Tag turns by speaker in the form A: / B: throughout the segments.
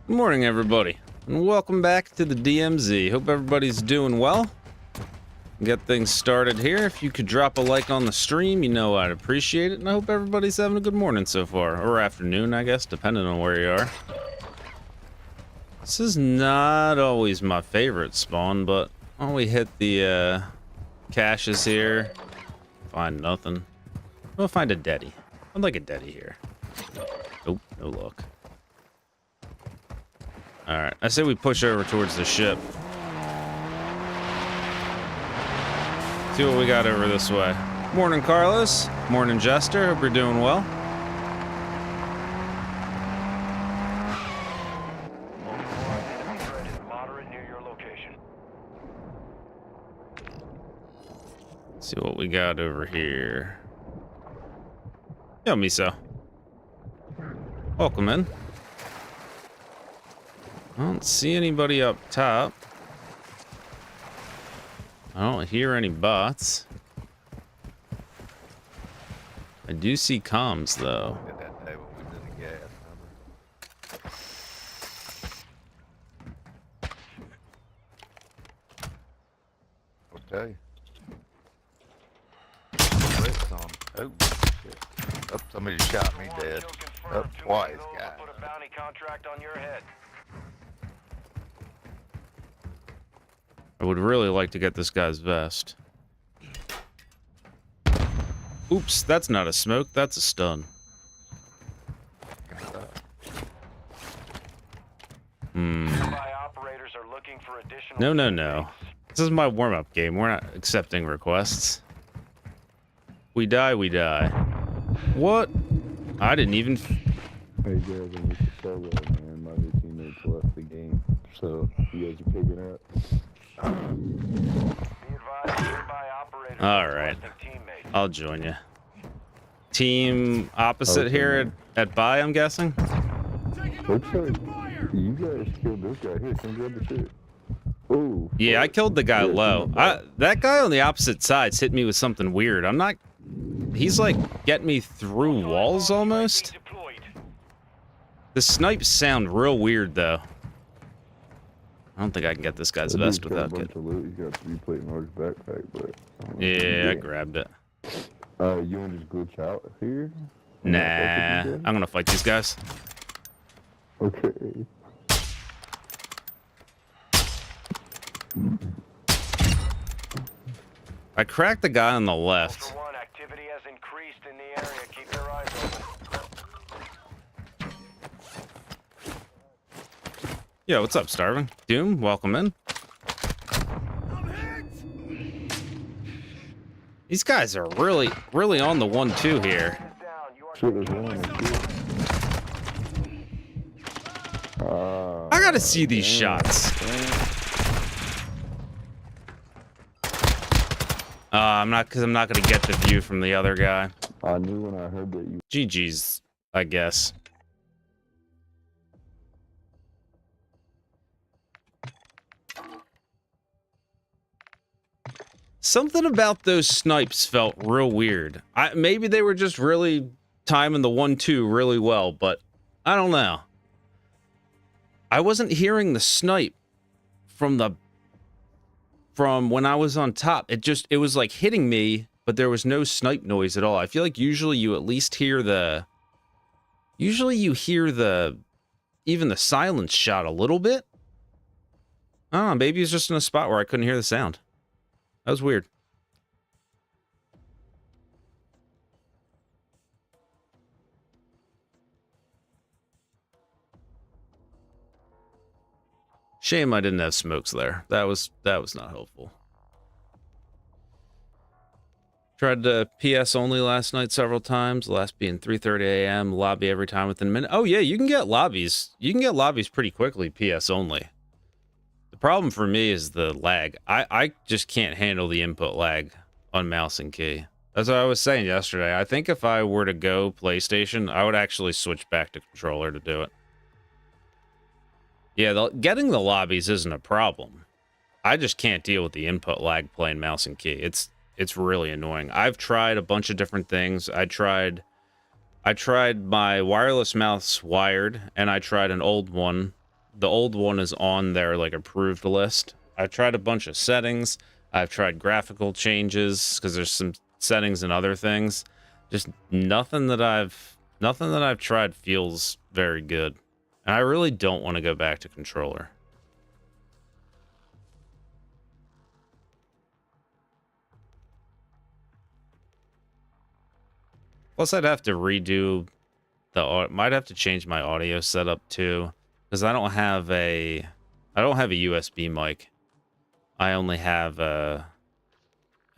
A: Good morning, everybody, and welcome back to the DMZ. Hope everybody's doing well. Get things started here. If you could drop a like on the stream, you know I'd appreciate it, and I hope everybody's having a good morning so far, or afternoon, I guess, depending on where you are. This is not always my favorite spawn, but when we hit the caches here, find nothing. We'll find a deady. I'd like a deady here. Nope, no luck. Alright, I say we push over towards the ship. See what we got over this way. Morning, Carlos. Morning, Jester. Hope you're doing well. See what we got over here. Yo, Miso. Welcome in. I don't see anybody up top. I don't hear any bots. I do see comms, though.
B: Okay. Oh, shit. Oh, somebody shot me dead. Oh, twice, guys. Put a bounty contract on your head.
A: I would really like to get this guy's vest. Oops, that's not a smoke, that's a stun. No, no, no. This is my warm-up game. We're not accepting requests. We die, we die. What? I didn't even...
C: Hey guys, I'm with the Solo, man. My new teammates left the game, so you guys are picking up.
A: All right, I'll join you. Team opposite here at Buy, I'm guessing.
C: Looks like you guys killed this guy. Here, come grab the shit. Oh.
A: Yeah, I killed the guy low. That guy on the opposite sides hit me with something weird. I'm not. He's like getting me through walls almost. The snipes sound real weird though. I don't think I can get this guy's vest without getting.
C: He's got 3-plate and large backpack, but.
A: Yeah, I grabbed it.
C: You want to just glitch out here?
A: Nah, I'm gonna fight these guys.
C: Okay.
A: I cracked the guy on the left.
B: Activity has increased in the area. Keep your eyes open.
A: Yo, what's up, Starving? Doom, welcome in. These guys are really on the 1-2 here. I gotta see these shots. I'm not gonna get the view from the other guy.
C: I knew when I heard that you.
A: GG's, I guess. Something about those snipes felt real weird. Maybe they were just really timing the 1-2 really well, but I don't know. I wasn't hearing the snipe from when I was on top. It was like hitting me, but there was no snipe noise at all. I feel like usually you at least hear even the silence shot a little bit. I don't know, maybe it's just in a spot where I couldn't hear the sound. That was weird. Shame I didn't have smokes there. That was not helpful. Tried to PS only last night several times. The last being 3:30 a.m. Lobby every time within a minute. Oh yeah, you can get lobbies. You can get lobbies pretty quickly. PS only. The problem for me is the lag. I just can't handle the input lag on mouse and key. That's what I was saying yesterday. I think if I were to go PlayStation, I would actually switch back to controller to do it. Yeah, getting the lobbies isn't a problem. I just can't deal with the input lag playing mouse and key. It's really annoying. I've tried a bunch of different things. I tried my wireless mouse wired, and I tried an old one the old one is on their like approved list. I've tried a bunch of settings. I've tried graphical changes because there's some settings and other things. Just nothing that I've tried feels very good. And I really don't want to go back to controller. Plus, I'd have to redo might have to change my audio setup too, because I don't have a USB mic. I only have a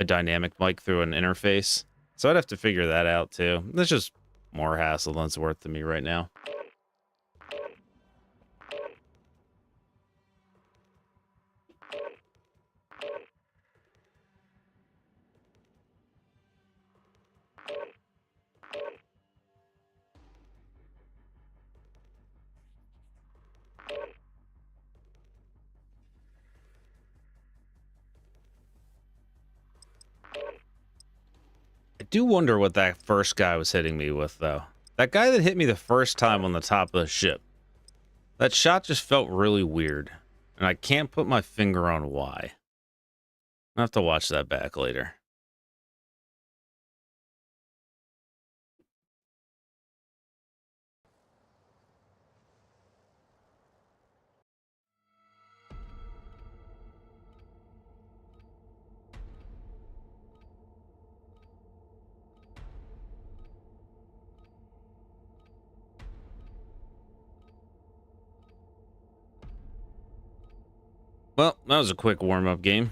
A: dynamic mic through an interface, so I'd have to figure that out too. That's just more hassle than it's worth to me right now. I do wonder what that first guy was hitting me with, though. That guy that hit me the first time on the top of the ship. That shot just felt really weird. And I can't put my finger on why. I'll have to watch that back later. Well, that was a quick warm-up game.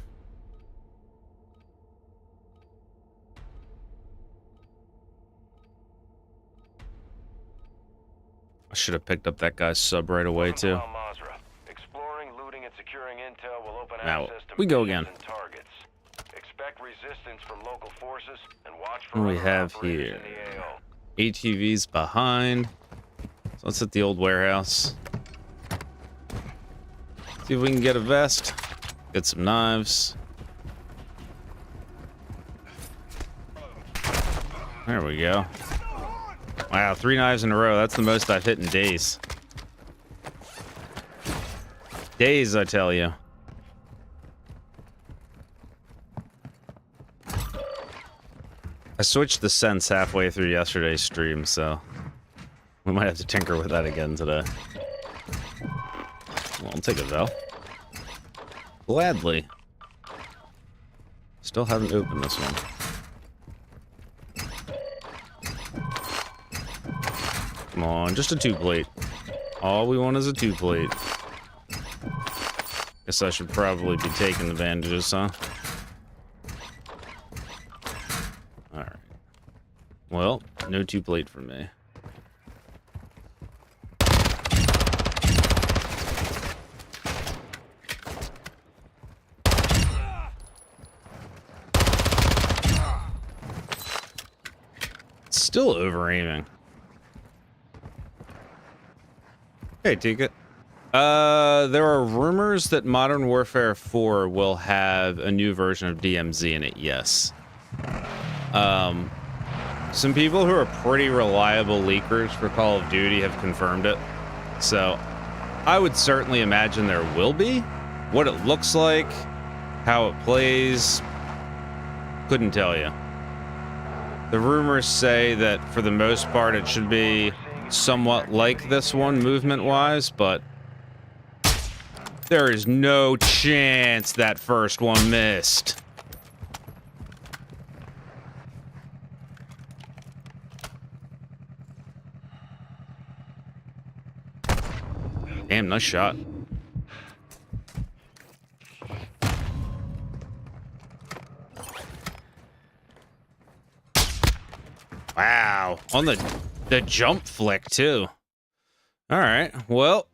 A: I should have picked up that guy's sub right away, too.
D: Mazrah. Exploring, looting, and securing intel will open
A: Now,
D: access to
A: we go
D: missions
A: again.
D: and targets. Expect resistance from local forces and watch for
A: What do we
D: other
A: have
D: operators
A: here?
D: in the AO.
A: ATV's behind. So let's hit the old warehouse. See if we can get a vest. Get some knives. There we go. Wow, 3 knives in a row. That's the most I've hit in days. Days, I tell you. I switched the sense halfway through yesterday's stream, so we might have to tinker with that again today. Well, I'll take it though. Gladly. Still haven't opened this one. Come on, just a 2-plate. All we want is a 2-plate. Guess I should probably be taking the bandages, huh? Alright. Well, no 2-plate for me. Still over-aiming. Hey, Tika. There are rumors that Modern Warfare 4 will have a new version of DMZ in it, yes. Some people who are pretty reliable leakers for Call of Duty have confirmed it. So, I would certainly imagine there will be. What it looks like, how it plays, couldn't tell you. The rumors say that for the most part it should be somewhat like this one movement-wise, but there is no chance that first one missed. Damn, nice shot. Wow, on the jump flick too. All right, well,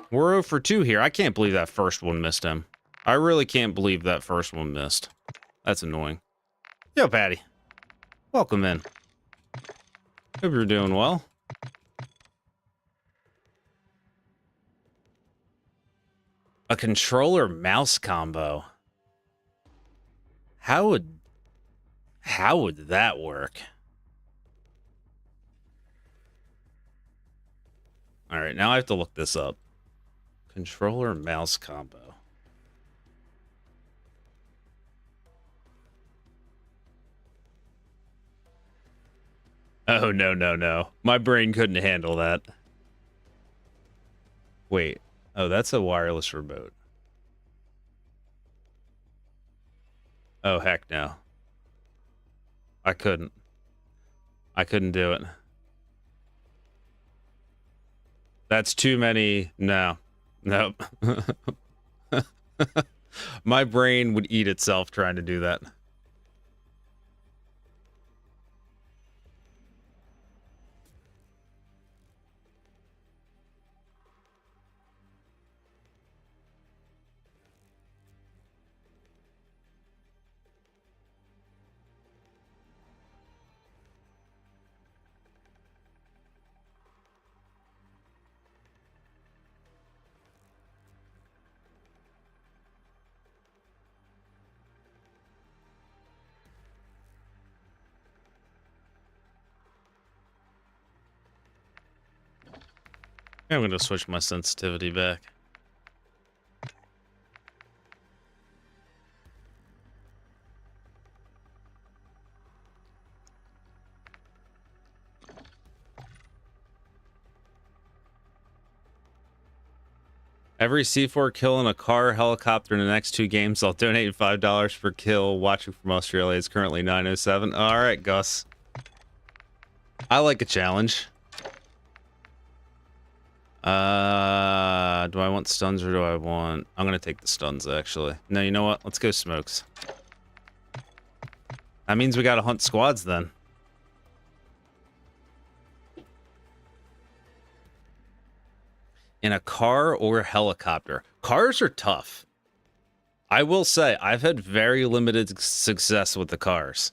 A: we're 0 for 2 here. I can't believe that first one missed him. I really can't believe that first one missed. That's annoying. Yo, Patty. Welcome in. Hope you're doing well. A controller mouse combo. How would that work? All right, now I have to look this up. Controller mouse combo. Oh, no, no, no. My brain couldn't handle that. Wait. Oh, that's a wireless remote. Oh, heck no. I couldn't. I couldn't do it. That's too many. No. Nope. My brain would eat itself trying to do that. I'm going to switch my sensitivity back. Every C4 kill in a car, helicopter in the next 2 games, I'll donate $5 per kill. Watching from Australia is currently 907. All right, Gus. I like a challenge. Do I want stuns or do I want... I'm going to take the stuns, actually. No, you know what? Let's go smokes. That means we got to hunt squads, then. In a car or a helicopter. Cars are tough. I will say, I've had very limited success with the cars.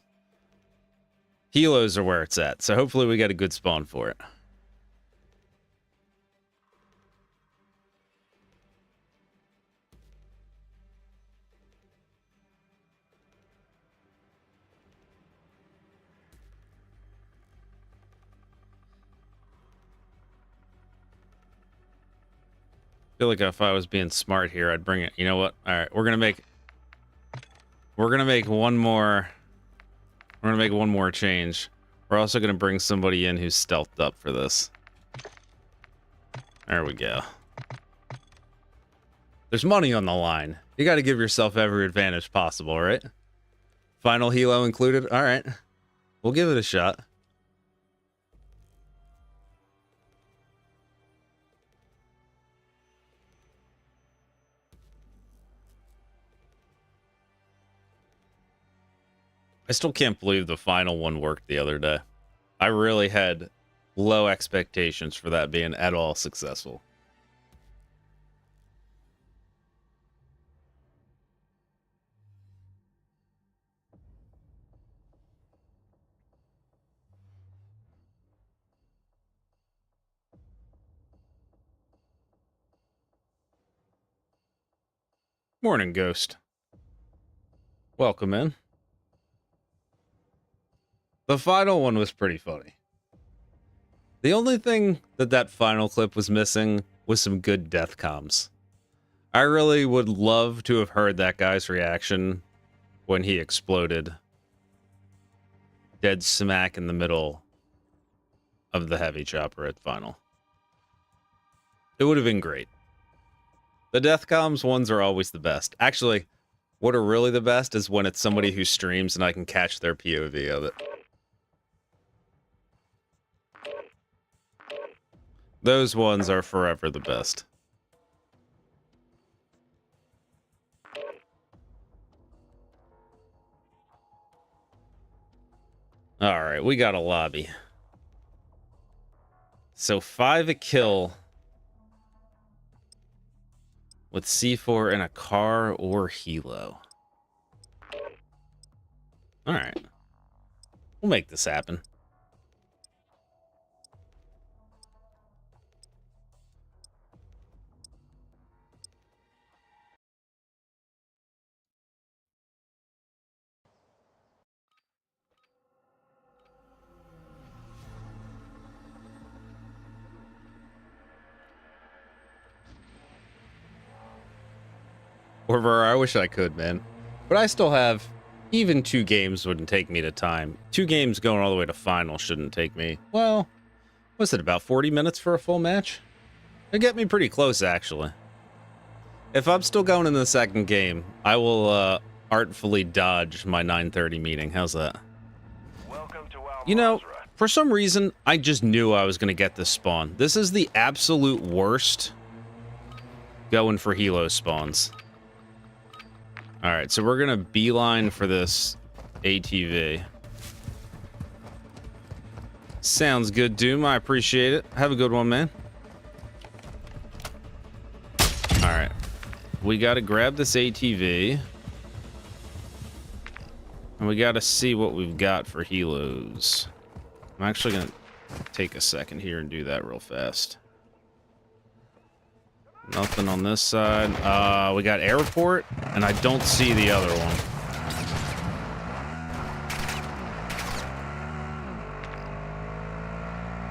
A: Helos are where it's at, so hopefully we get a good spawn for it. I feel like if I was being smart here, I'd bring it. You know what? All right, we're gonna make one more. We're gonna make one more change. We're also gonna bring somebody in who's stealthed up for this. There we go. There's money on the line. You got to give yourself every advantage possible, right? Final helo included. All right, we'll give it a shot. I still can't believe the final one worked the other day. I really had low expectations for that being at all successful. Morning, Ghost. Welcome in. The final one was pretty funny. The only thing that final clip was missing was some good death comms. I really would love to have heard that guy's reaction when he exploded dead smack in the middle of the heavy chopper at final. It would have been great. The death comms ones are always the best. Actually, what are really the best is when it's somebody who streams and I can catch their POV of it. Those ones are forever the best. All right, we got a lobby. So 5 a kill with C4 in a car or helo. All right. We'll make this happen. Or I wish I could, man. But I still have... Even 2 games wouldn't take me to time. 2 games going all the way to final shouldn't take me... Well, what's it, about 40 minutes for a full match? It'd get me pretty close, actually. If I'm still going in the second game, I will artfully dodge my 9:30 meeting. How's that?
D: Welcome to
A: You know, for some reason, I just knew I was going to get this spawn. This is the absolute worst going for helo spawns. Alright, so we're going to beeline for this ATV. Sounds good, Doom. I appreciate it. Have a good one, man. Alright. We got to grab this ATV. And we got to see what we've got for helos. I'm actually going to take a second here and do that real fast. Nothing on this side. We got airport, and I don't see the other one.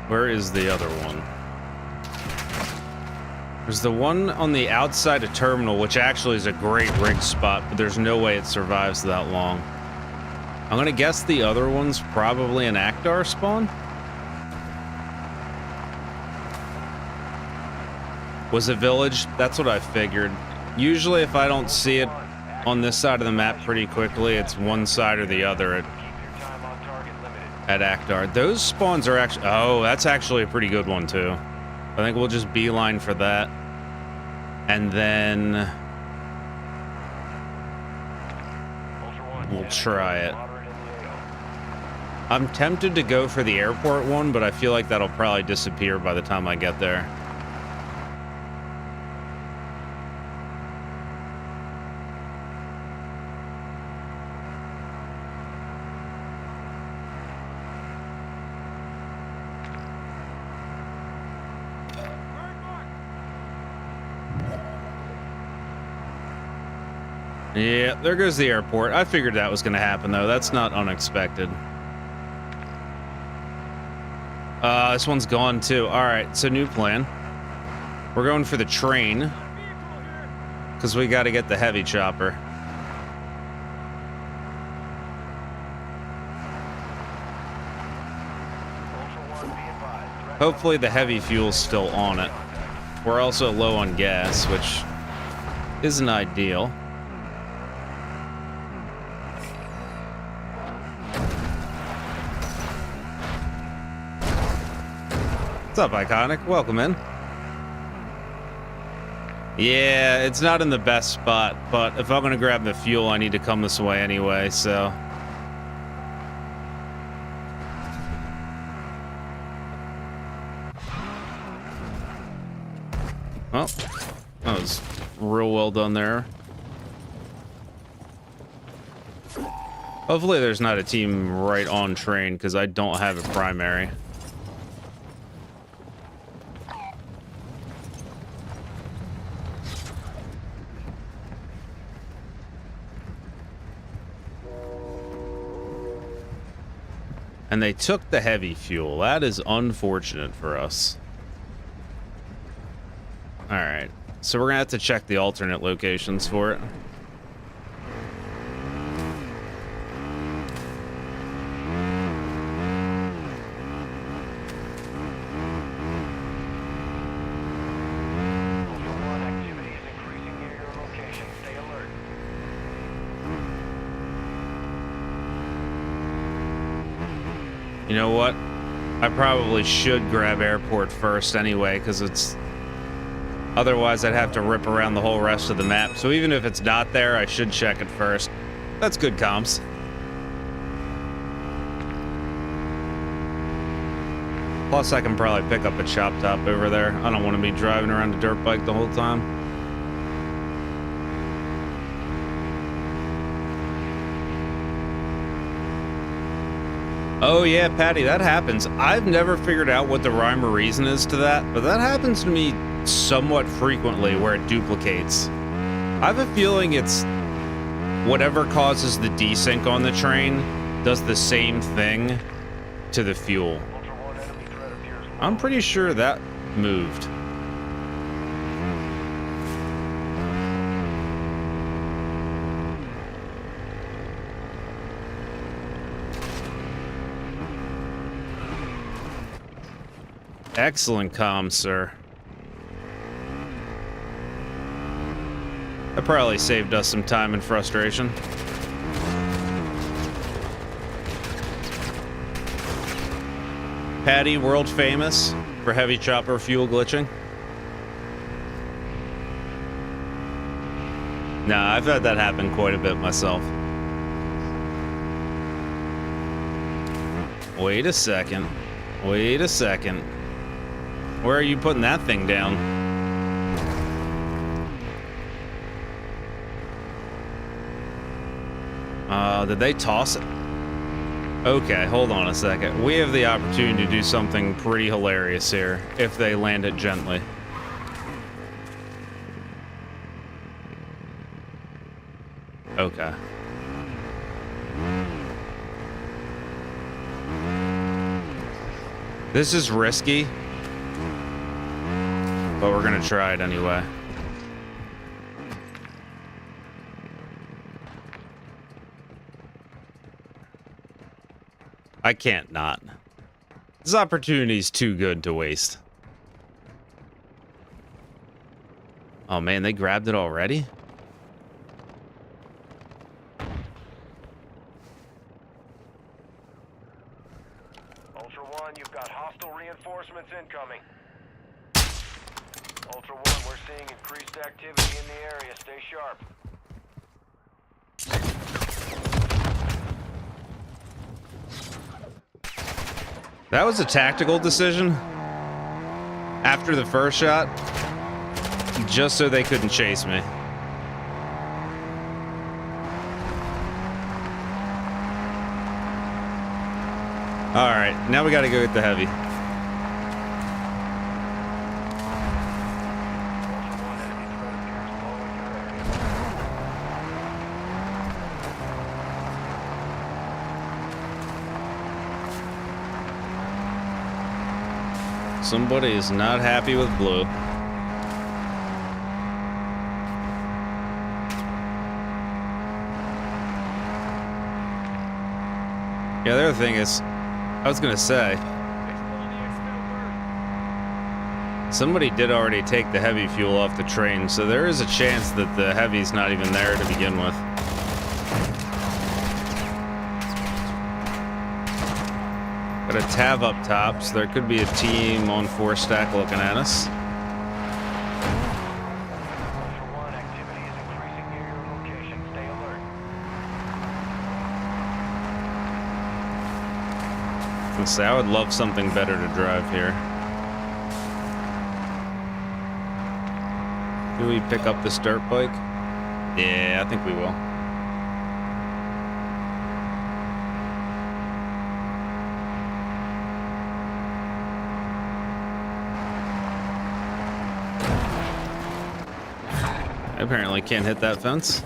A: Where is the other one? There's the one on the outside of terminal, which actually is a great rig spot, but there's no way it survives that long. I'm gonna guess the other one's probably an Akdar spawn. Was a village? That's what I figured. Usually if I don't see it on this side of the map pretty quickly, it's one side or the other at Akdar. Those spawns are actually... Oh, that's actually a pretty good one too. I think we'll just beeline for that. And then... we'll try it. I'm tempted to go for the airport one, but I feel like that'll probably disappear by the time I get there. Yeah, there goes the airport. I figured that was going to happen, though. That's not unexpected. This one's gone, too. All right, so new plan. We're going for the train, because we got to get the heavy chopper. Hopefully the heavy fuel's still on it. We're also low on gas, which isn't ideal. What's up, Iconic? Welcome in. Yeah, it's not in the best spot, but if I'm gonna grab the fuel, I need to come this way anyway, so... Well, that was real well done there. Hopefully there's not a team right on train, because I don't have a primary. And they took the heavy fuel. That is unfortunate for us. Alright, so we're gonna have to check the alternate locations for it. You know what? I probably should grab airport first anyway, because it's... Otherwise, I'd have to rip around the whole rest of the map. So even if it's not there, I should check it first. That's good comms. Plus, I can probably pick up a chop top over there. I don't want to be driving around a dirt bike the whole time. Oh yeah, Patty, that happens. I've never figured out what the rhyme or reason is to that, but that happens to me somewhat frequently where it duplicates. I have a feeling it's whatever causes the desync on the train does the same thing to the fuel. I'm pretty sure that moved. Excellent comm, sir. That probably saved us some time and frustration. Patty, world famous for heavy chopper fuel glitching. Nah, I've had that happen quite a bit myself. Wait a second. Wait a second. Where are you putting that thing down? Did they toss it? Okay, hold on a second. We have the opportunity to do something pretty hilarious here if they land it gently. Okay. This is risky, but we're gonna try it anyway. I can't not. This opportunity is too good to waste. Oh man, they grabbed it already?
D: Ultra One, you've got hostile reinforcements incoming. Ultra One, we're seeing increased activity in the area. Stay sharp.
A: That was a tactical decision after the first shot, just so they couldn't chase me. All right, now we got to go get the heavy. Somebody is not happy with blue. Yeah, the other thing is, I was gonna say, somebody did already take the heavy fuel off the train, so there is a chance that the heavy's not even there to begin with. Got a Tav up top, so there could be a team on 4 stack looking at us.
D: Ultra One, activity is increasing near your location. Stay alert.
A: I was gonna say, I would love something better to drive here. Do we pick up this dirt bike? Yeah, I think we will. I apparently can't hit that fence.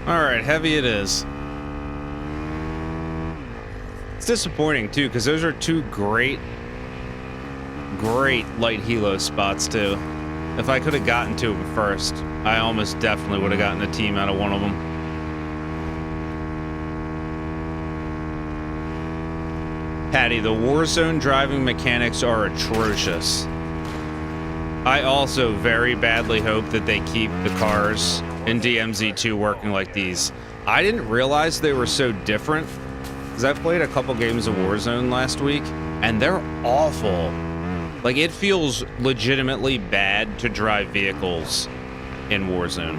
A: All right, heavy it is. It's disappointing too, because those are 2 great light helo spots too. If I could have gotten to them first, I almost definitely would have gotten a team out of one of them. Patty, the Warzone driving mechanics are atrocious. I also very badly hope that they keep the cars in DMZ2 working like these. I didn't realize they were so different, because I played a couple games of Warzone last week, and they're awful. Like, it feels legitimately bad to drive vehicles in Warzone.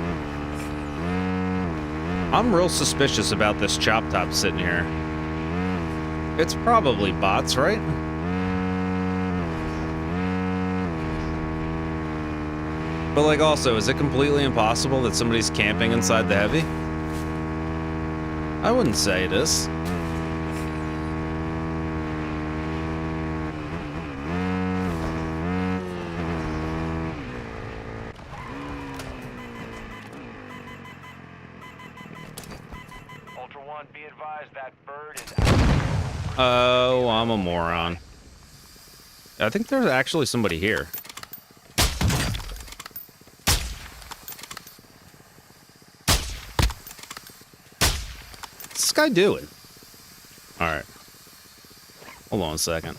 A: I'm real suspicious about this chop top sitting here. It's probably bots, right? But, like, also, is it completely impossible that somebody's camping inside the heavy? I wouldn't say it is.
D: Ultra One, be advised that bird is out.
A: Oh, I'm a moron. I think there's actually somebody here. What's this guy doing? Alright. Hold on a second.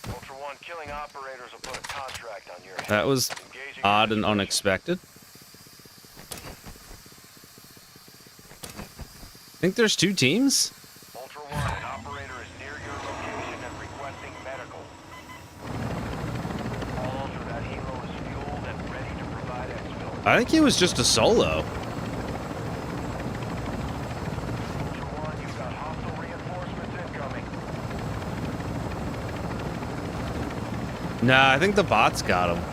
D: Ultra One, killing operators will put a contract on your head.
A: That was
D: Engaging
A: odd
D: your
A: and unexpected. Think there's 2 teams?
D: Ultra One, an operator is near your location and requesting medical. All Ultra, that helo is fueled and ready to provide exfil.
A: I think he was just a solo.
D: Ultra One, you've got hostile reinforcements incoming.
A: Nah, I think the bots got him.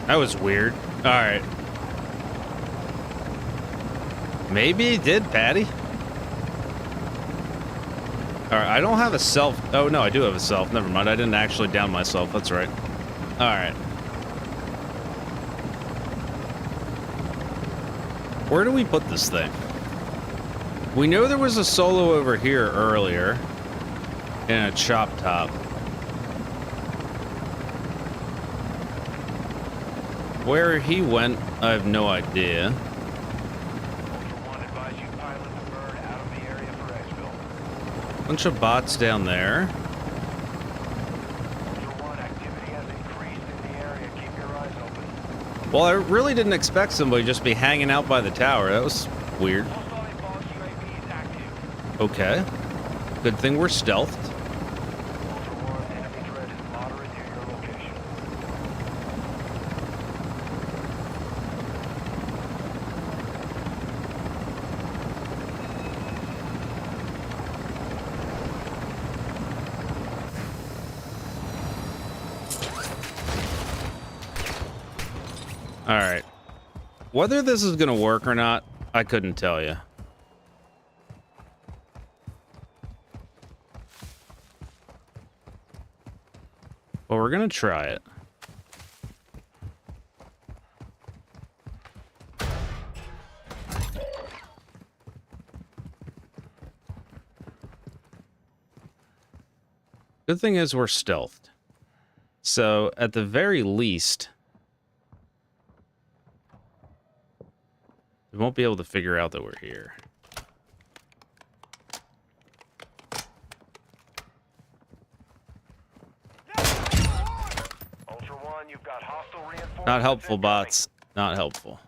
A: That was weird. Alright. Maybe he did, Patty. Alright, I don't have a self. Oh, no, I do have a self. Never mind. I didn't actually down myself. That's right. Alright. Where do we put this thing? We know there was a solo over here earlier. In a chop top. Where he went, I have no idea.
D: Ultra One, advise you pilot the bird out of the area for exfil.
A: Bunch of bots down there.
D: Ultra One, activity has increased in the area. Keep your eyes open.
A: Well, I really didn't expect somebody just be hanging out by the tower. That was weird.
D: Hostile inbox UAV is active.
A: Okay. Good thing we're stealthed.
D: Ultra One, enemy threat is moderate near your location.
A: All right. Whether this is going to work or not, I couldn't tell you. But we're going to try it. Good thing is we're stealthed. So, at the very least, we won't be able to figure out that we're here.
D: Ultra One, you've got hostile reinforcements.
A: Not helpful,
D: incoming.
A: bots. Not helpful.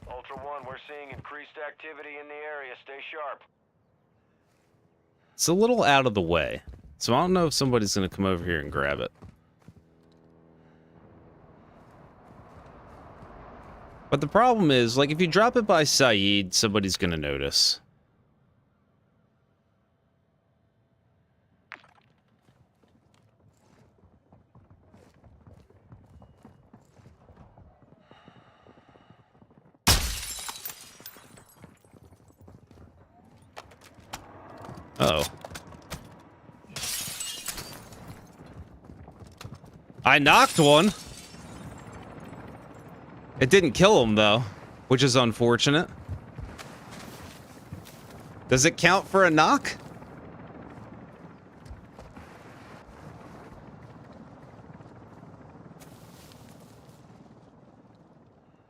D: Ultra One, we're seeing increased activity in the area. Stay sharp.
A: It's a little out of the way. So I don't know if somebody's going to come over here and grab it. But the problem is, like, if you drop it by Saeed, somebody's going to notice. Uh-oh. I knocked one. It didn't kill him, though, which is unfortunate. Does it count for a knock?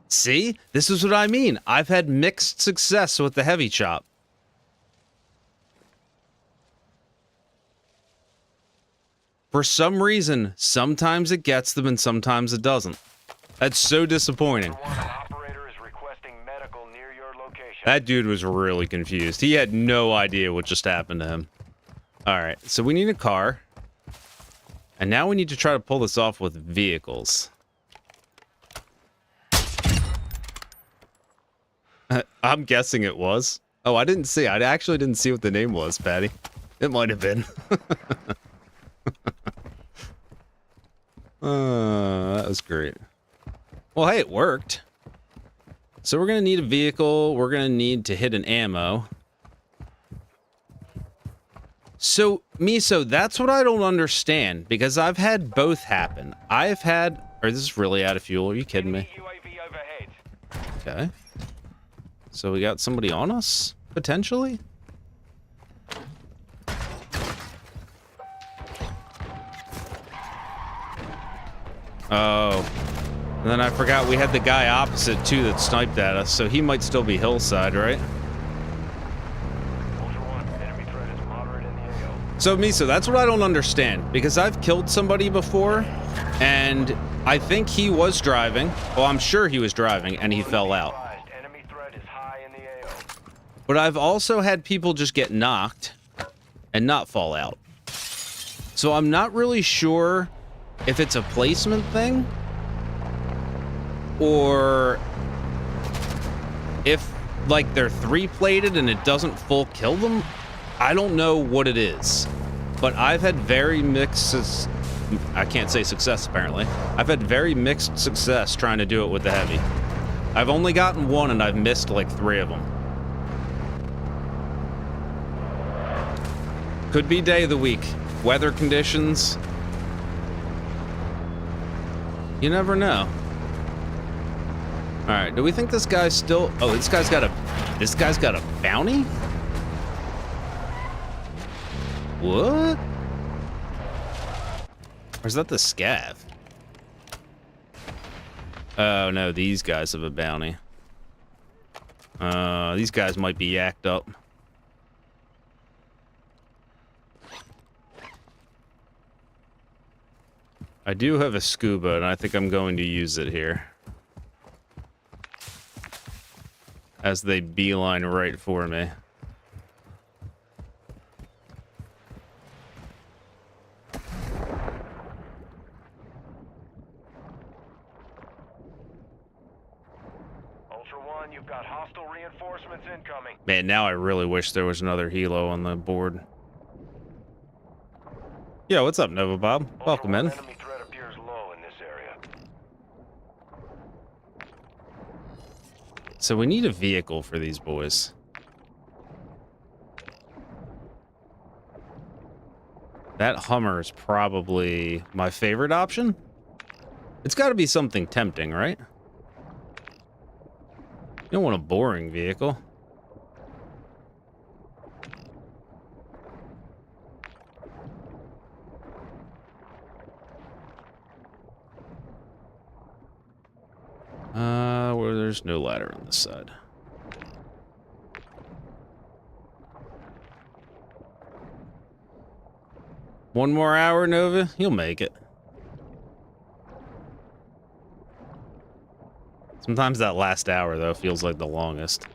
A: See? This is what I mean. I've had mixed success with the heavy chop. For some reason, sometimes it gets them and sometimes it doesn't. That's so disappointing.
D: Ultra One, an operator is requesting medical near your location.
A: That dude was really confused. He had no idea what just happened to him. Alright, so we need a car. And now we need to try to pull this off with vehicles. I'm guessing it was. Oh, I didn't see. I actually didn't see what the name was, Patty. It might have been. That was great. Well, hey, it worked. So we're going to need a vehicle. We're going to need to hit an ammo. So, Miso, that's what I don't understand, because I've had both happen. I've had... Or this is really out of fuel. Are you kidding me?
D: UAV overhead.
A: Okay. So we got somebody on us, potentially? Oh. And then I forgot we had the guy opposite, too, that sniped at us, so he might still be hillside, right?
D: Ultra One, enemy threat is moderate in the AO.
A: So, Miso, that's what I don't understand, because I've killed somebody before, and I think he was driving. Well, I'm sure he was driving, and he fell out.
D: Enemy threat is high in the AO.
A: But I've also had people just get knocked and not fall out. So I'm not really sure if it's a placement thing or if, like, they're three-plated and it doesn't full kill them. I don't know what it is. But I've had very mixed... I can't say success, apparently. I've had very mixed success trying to do it with the heavy. I've only gotten one, and I've missed, like, 3 of them. Could be day of the week. Weather conditions. You never know. Alright, do we think this guy's still... Oh, this guy's got a bounty? What? Or is that the scav? Oh, no, these guys have a bounty. These guys might be yacked up. I do have a scuba, and I think I'm going to use it here. As they beeline right for me.
D: Ultra One, you've got hostile reinforcements incoming.
A: Man, now I really wish there was another helo on the board. Yo, what's up, Nova Bob? Welcome in.
D: Enemy threat appears low in this area.
A: So we need a vehicle for these boys. That Hummer is probably my favorite option. It's got to be something tempting, right? You don't want a boring vehicle. Where there's no ladder on this side. One more hour, Nova? You'll make it. Sometimes that last hour, though, feels like the longest.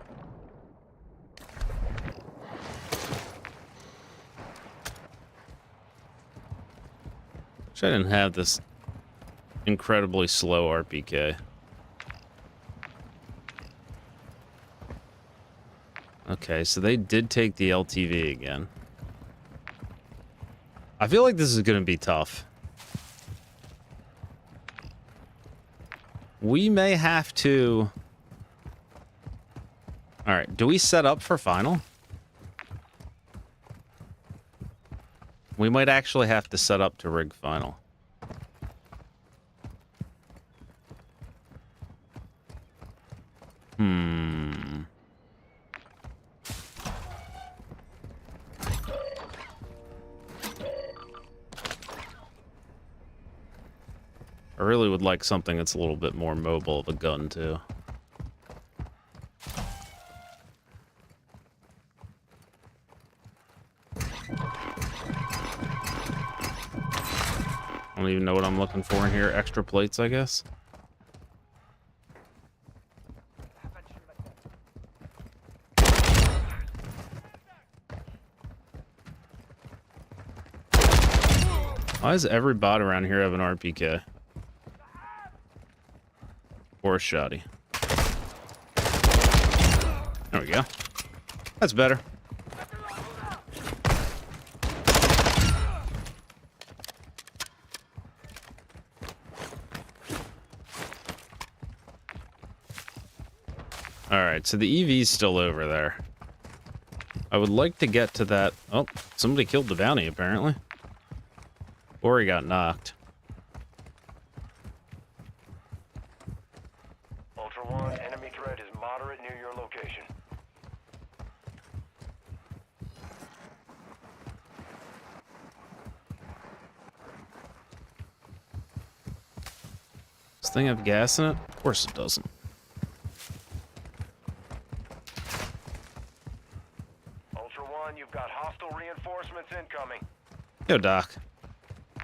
A: Wish I didn't have this incredibly slow RPK. Okay, so they did take the LTV again. I feel like this is going to be tough. We may have to... Alright, do we set up for final? We might actually have to set up to rig final. I really would like something that's a little bit more mobile of a gun, too. I don't even know what I'm looking for in here. Extra plates, I guess. Why does every bot around here have an RPK? Or a shotty. There we go. That's better. Alright, so the EV's still over there. I would like to get to that. Oh, somebody killed the bounty, apparently. Or he got knocked.
D: Ultra One, enemy threat is moderate near your location.
A: This thing have gas in it? Of course it doesn't.
D: Ultra One, you've got hostile reinforcements incoming.
A: Yo, Doc.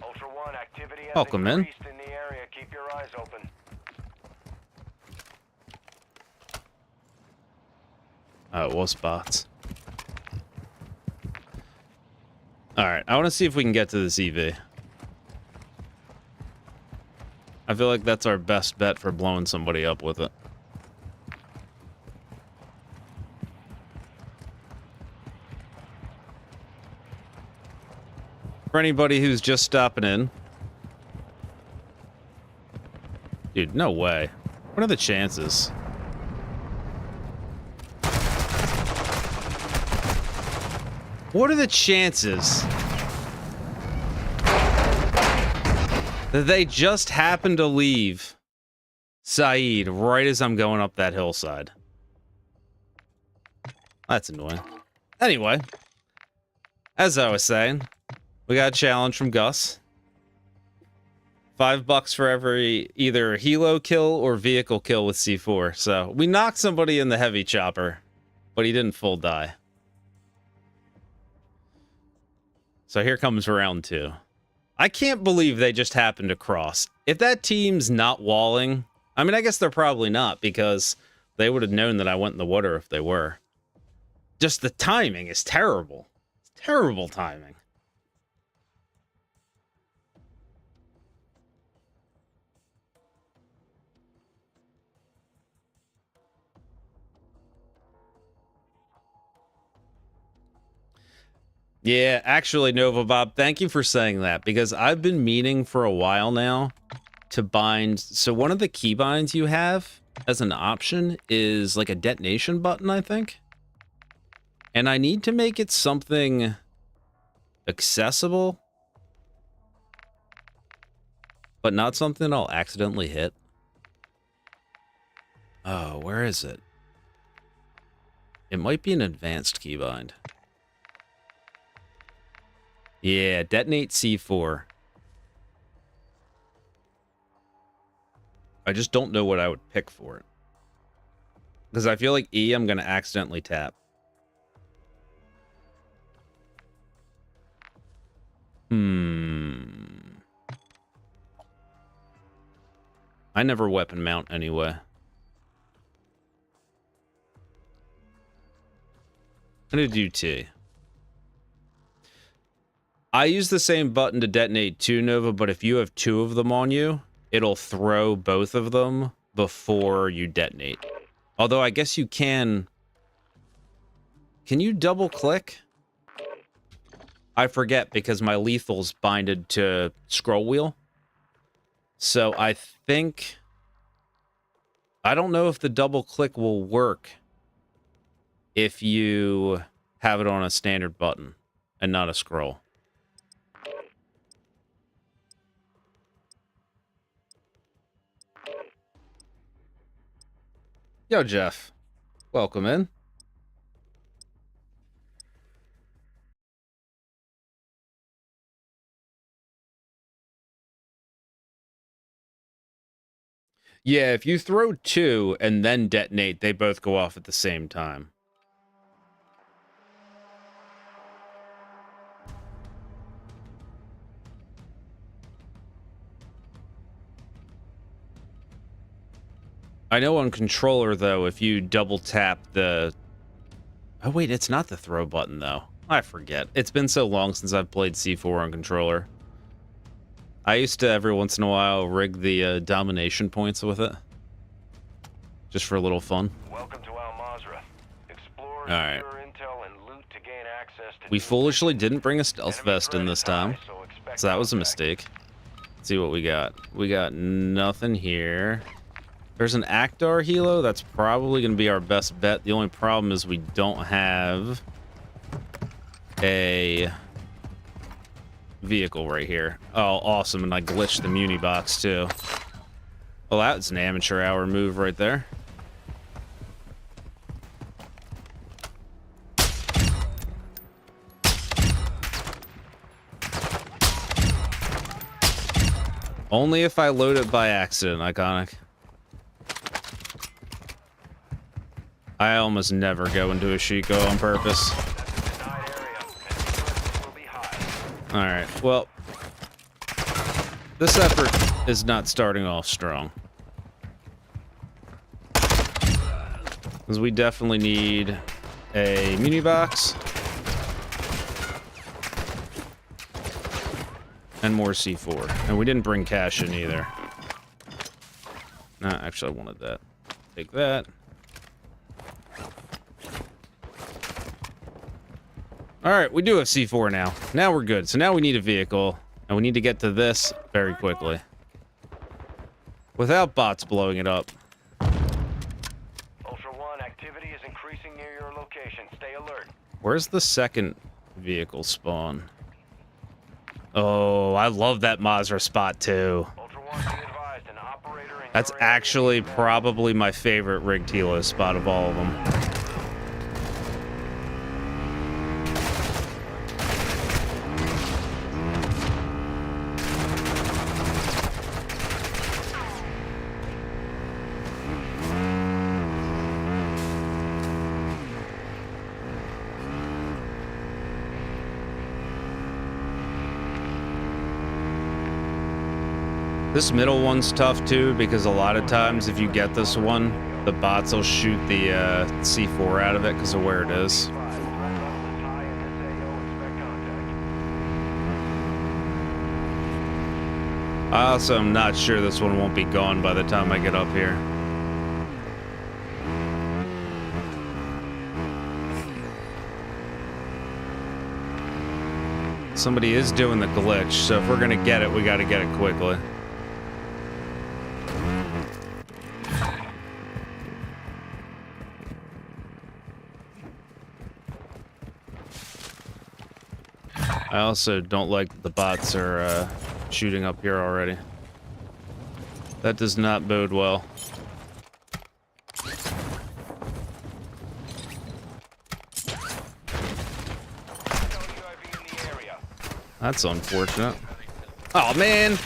D: Ultra One, activity has
A: Welcome in.
D: increased in the area. Keep your eyes open.
A: Oh, it was bots. Alright, I want to see if we can get to this EV. I feel like that's our best bet for blowing somebody up with it. For anybody who's just stopping in. Dude, no way. What are the chances? What are the chances that they just happen to leave Saeed right as I'm going up that hillside? That's annoying. Anyway, as I was saying, we got a challenge from Gus. $5 for every either helo kill or vehicle kill with C4. So we knocked somebody in the heavy chopper, but he didn't full die. So here comes round 2. I can't believe they just happened to cross. If that team's not walling, I mean, I guess they're probably not, because they would have known that I went in the water if they were. Just the timing is terrible. It's terrible timing. Yeah, actually, Nova Bob, thank you for saying that, because I've been meaning for a while now to bind. So one of the keybinds you have as an option is like a detonation button, I think. And I need to make it something accessible, but not something I'll accidentally hit. Oh, where is it? It might be an advanced keybind. Yeah, detonate C4. I just don't know what I would pick for it. Because I feel like E, I'm going to accidentally tap. I never weapon mount anyway. I'm going to do T. I use the same button to detonate 2, Nova, but if you have 2 of them on you, it'll throw both of them before you detonate. Although I guess you can... Can you double click? I forget because my lethal's binded to scroll wheel. So I think... I don't know if the double click will work if you have it on a standard button and not a scroll. Yo, Jeff. Welcome in. Yeah, if you throw 2 and then detonate, they both go off at the same time. I know on controller, though, if you double tap the... Oh, wait, it's not the throw button, though. I forget. It's been so long since I've played C4 on controller. I used to, every once in a while, rig the domination points with it. Just for a little fun.
D: Welcome to Mazrah. Explore
A: Alright.
D: intel and loot to gain access to
A: We foolishly didn't bring a stealth vest in this time, so that was a mistake. Let's see what we got. We got nothing here. There's an Actar helo. That's probably going to be our best bet. The only problem is we don't have a vehicle right here. Oh, awesome. And I glitched the muni box too. Well, that's an amateur hour move right there. Only if I load it by accident, Iconic. I almost never go into a Chico on purpose. Alright, well, this effort is not starting off strong. Because we definitely need a muni box. And more C4. And we didn't bring cash in either. Nah, actually I wanted that. Take that. Alright, we do have C4 now. Now we're good. So now we need a vehicle. And we need to get to this very quickly. Without bots blowing it up.
D: Ultra One, activity is increasing near your location. Stay alert.
A: Where's the second vehicle spawn? Oh, I love that Mazrah spot too.
D: Ultra One, be advised, an operator in
A: That's
D: your area
A: actually
D: is now-
A: probably my favorite rig Tilo spot of all of them. This middle one's tough too, because a lot of times if you get this one, the bots will shoot the C4 out of it because of where it is. I also am not sure this one won't be gone by the time I get up here. Somebody is doing the glitch, so if we're gonna get it, we gotta get it quickly. I also don't like that the bots are shooting up here already. That does not bode well. That's unfortunate. Oh man!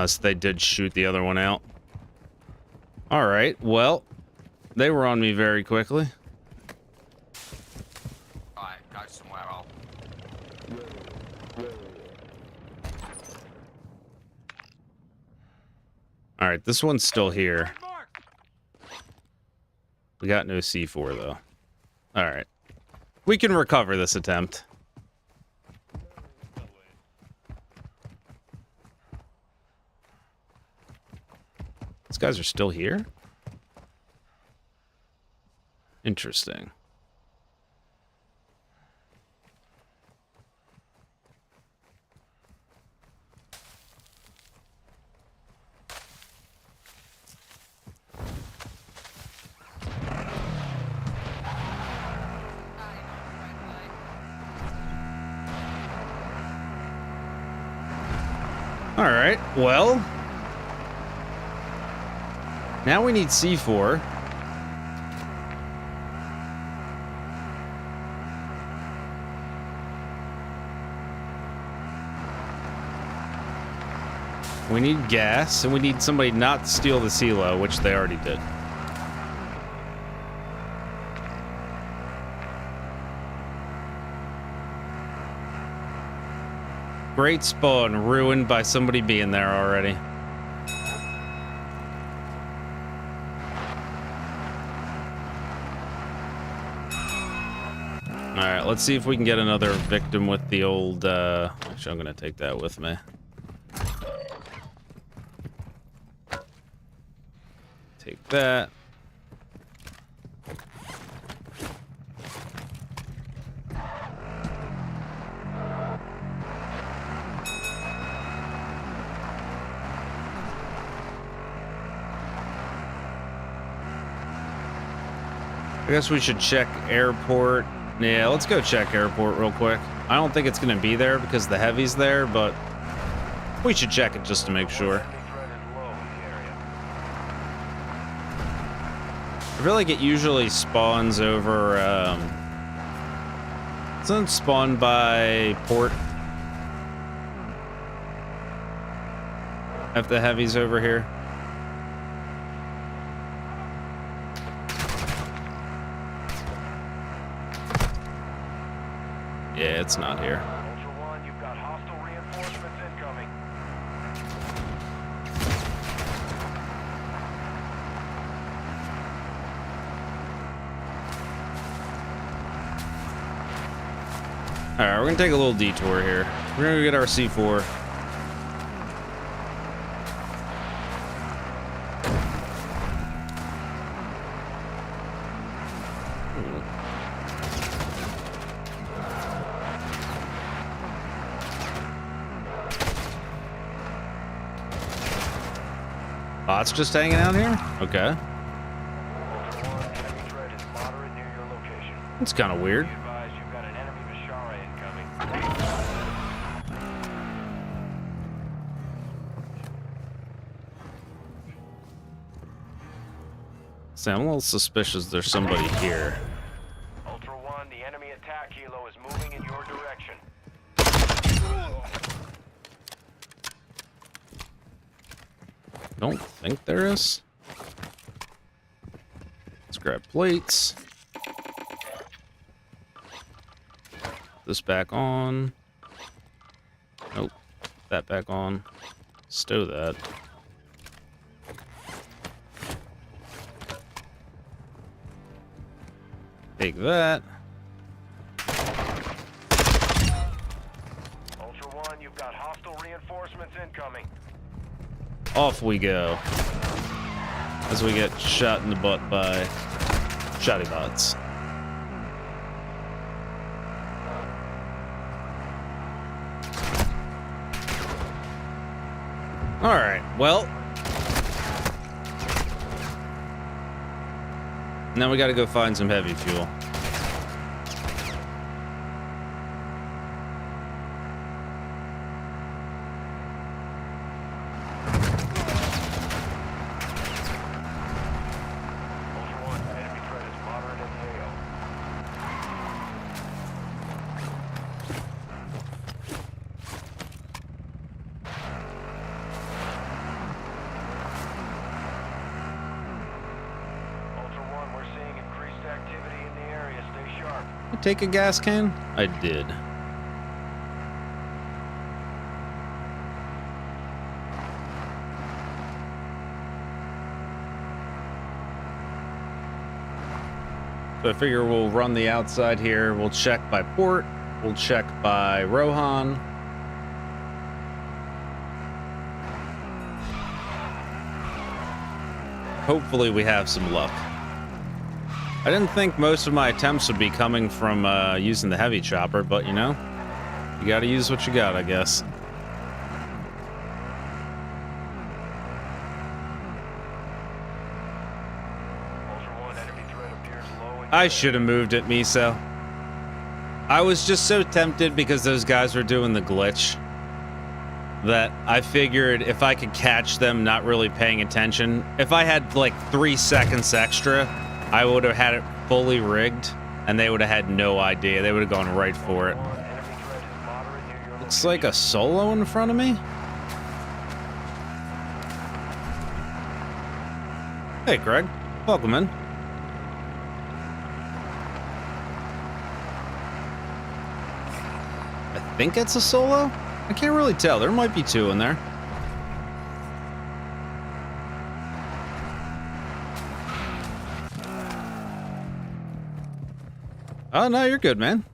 A: So they did shoot the other one out. Alright, well, they were on me very quickly.
B: Alright, go somewhere else.
A: Alright, this one's still here. We got no C4 though. Alright. We can recover this attempt. These guys are still here? Interesting. All right, well, now we need C4. We need gas, and we need somebody not to steal the CeeLo, which they already did. Great spawn, ruined by somebody being there already. Alright, let's see if we can get another victim with the old, Actually, I'm gonna take that with me. Take that. I guess we should check airport. Yeah, let's go check airport real quick. I don't think it's gonna be there because the heavy's there, but we should check it just to make sure. I feel like it usually spawns over, doesn't it spawn by port? If the heavy's over here. Yeah, it's not here.
D: Ultra One, you've got hostile reinforcements incoming.
A: Alright, we're gonna take a little detour here. We're gonna go get our C4. Bots just hanging out here? Okay.
D: Ultra One, enemy threat is moderate near your location.
A: It's kind of weird.
D: Be advised, you've got an enemy Mazrah incoming.
A: See, I'm a little suspicious there's somebody here.
D: Ultra One, the enemy attack helo is moving in your direction.
A: Don't think there is. Let's grab plates. This back on. Nope. That back on. Stow that. Take that.
D: Ultra One, you've got hostile reinforcements incoming.
A: Off we go. As we get shot in the butt by shotty bots. Alright, well. Now we gotta go find some heavy fuel.
D: Ultra One, enemy threat is moderate in the AO. Ultra One, we're seeing increased activity in the area. Stay sharp.
A: Take a gas can? I did. So I figure we'll run the outside here. We'll check by port. We'll check by Rohan. Hopefully we have some luck. I didn't think most of my attempts would be coming from using the heavy chopper, but you know, you gotta use what you got, I guess.
D: Ultra One, enemy threat appears low in
A: I should have moved it, Miso. I was just so tempted because those guys were doing the glitch that I figured if I could catch them not really paying attention, if I had like 3 seconds extra, I would have had it fully rigged and they would have had no idea. They would have gone right for it.
D: Enemy threat is moderate near your
A: Looks like a Solo in front of me. Hey, Greg. Welcome in. I think it's a Solo. I can't really tell. There might be 2 in there. Oh, no, you're good, man.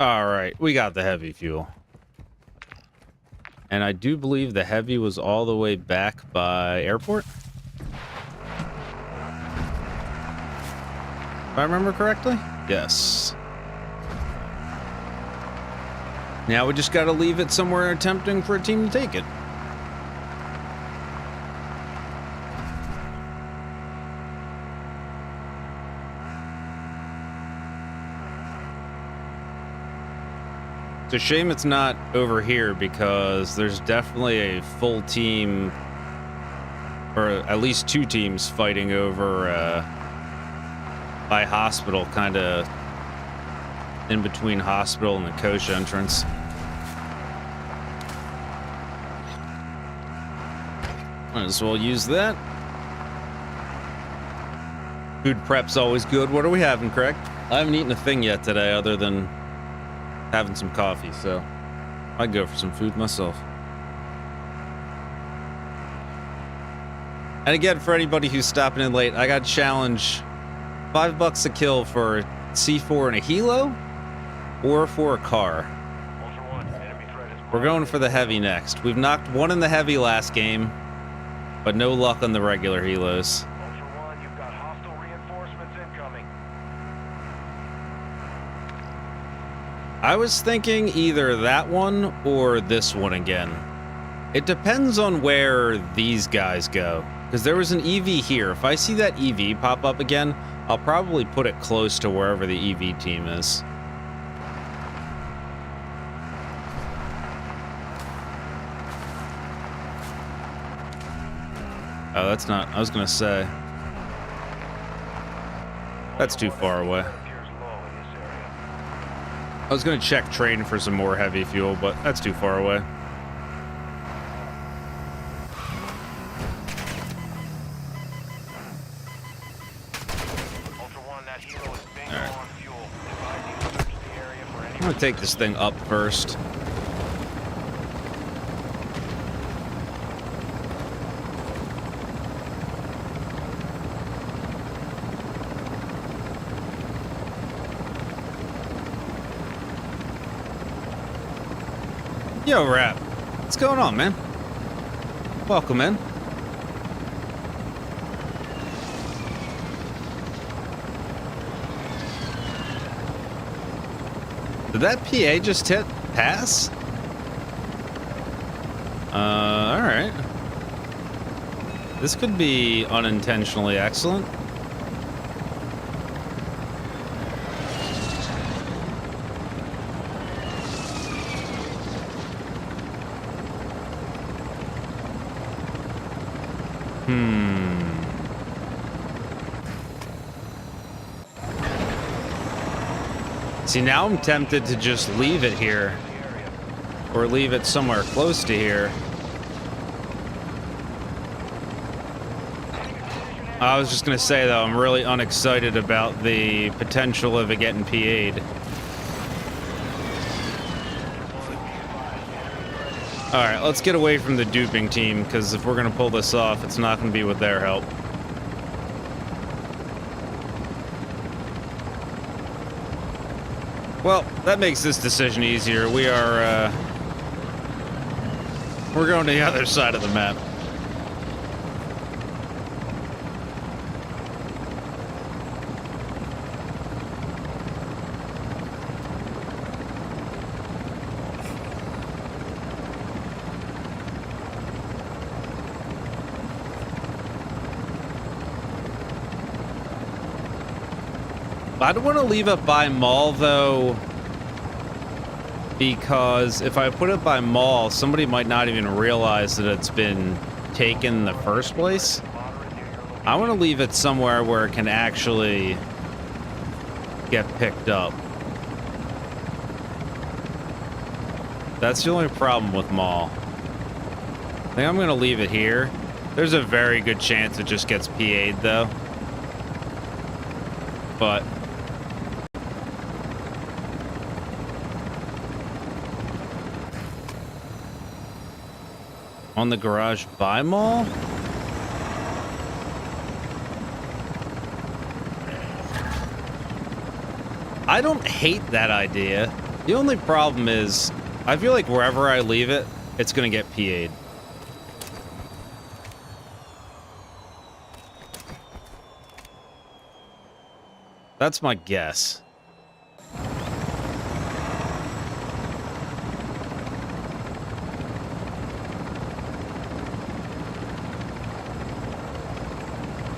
A: All right, we got the heavy fuel. And I do believe the heavy was all the way back by airport. If I remember correctly? Yes. Now we just got to leave it somewhere attempting for a team to take it. It's a shame it's not over here because there's definitely a full team, or at least two teams fighting over by hospital, kind of in between hospital and the coach entrance. Might as well use that. Food prep's always good. What are we having, Craig? I haven't eaten a thing yet today other than having some coffee, so I'd go for some food myself. And again, for anybody who's stopping in late, I got a challenge. $5 a kill for C4 and a helo, or for a car. We're going for the heavy next. We've knocked one in the heavy last game, but no luck on the regular helos.
D: Ultra One, you've got hostile reinforcements incoming.
A: I was thinking either that one or this one again. It depends on where these guys go, because there was an EV here. If I see that EV pop up again, I'll probably put it close to wherever the EV team is. Oh, that's not... I was gonna say. That's too far away. I was gonna check train for some more heavy fuel, but that's too far away. I'm gonna take this thing up first. Yo, Rap. What's going on, man? Welcome in. Did that PA just hit pass? Alright. This could be unintentionally excellent. See, now I'm tempted to just leave it here. Or leave it somewhere close to here. I was just gonna say, though, I'm really unexcited about the potential of it getting PA'd. Alright, let's get away from the duping team, because if we're gonna pull this off, it's not gonna be with their help. Well, that makes this decision easier. We are, we're going to the other side of the map. I don't want to leave it by mall, though, because if I put it by mall, somebody might not even realize that it's been taken in the first place. I want to leave it somewhere where it can actually get picked up. That's the only problem with mall. I think I'm going to leave it here. There's a very good chance it just gets PA'd, though. But on the garage by mall? I don't hate that idea. The only problem is, I feel like wherever I leave it, it's gonna get PA'd. That's my guess.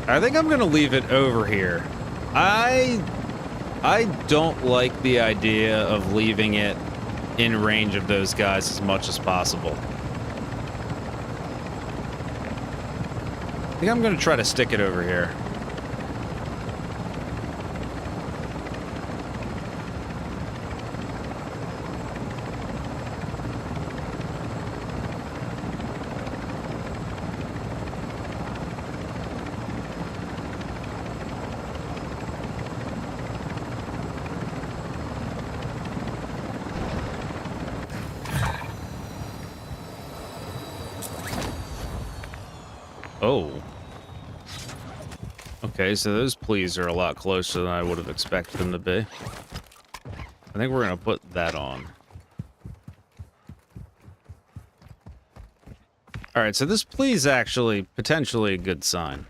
A: I think I'm gonna leave it over here. I don't like the idea of leaving it in range of those guys as much as possible. I think I'm gonna try to stick it over here. Oh. Okay, so those pleas are a lot closer than I would have expected them to be. I think we're gonna put that on. Alright, so this plea is actually potentially a good sign.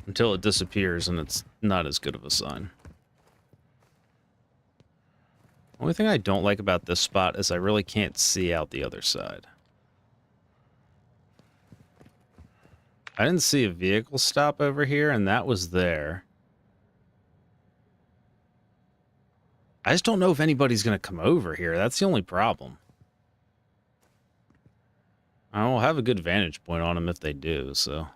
A: Until it disappears, and it's not as good of a sign. Only thing I don't like about this spot is I really can't see out the other side. I didn't see a vehicle stop over here, and that was there. I just don't know if anybody's going to come over here. That's the only problem. I will have a good vantage point on them if they do, so...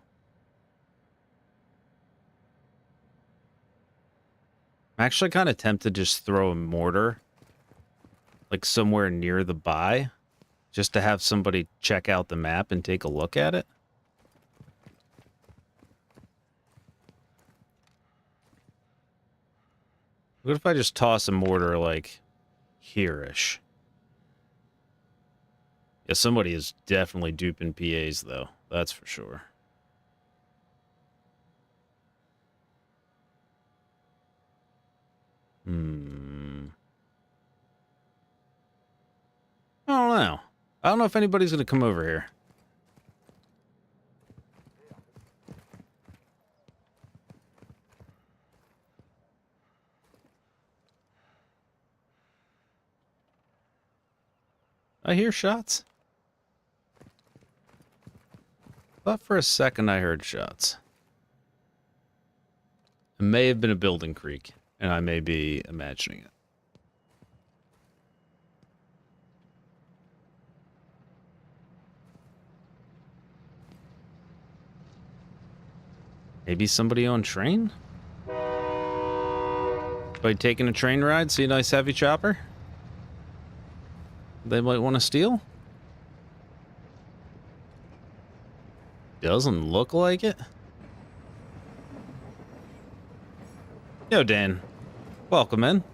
A: I'm actually kind of tempted to just throw a mortar, like somewhere near the buy, just to have somebody check out the map and take a look at it. What if I just toss a mortar, like, here-ish? Yeah, somebody is definitely duping PAs, though. That's for sure. I don't know. I don't know if anybody's going to come over here. I hear shots. Thought for a second I heard shots. It may have been a building creak, and I may be imagining it. Maybe somebody on train? By taking a train ride, see a nice heavy chopper? They might want to steal? Doesn't look like it. Yo, Dan. Welcome in.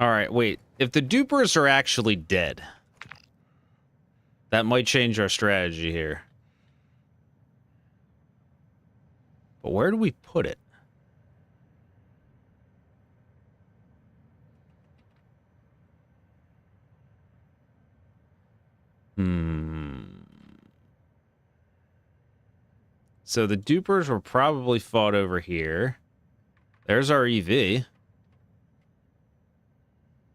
A: Alright, wait. If the dupers are actually dead, that might change our strategy here. But where do we put it? So the dupers were probably fought over here. There's our EV.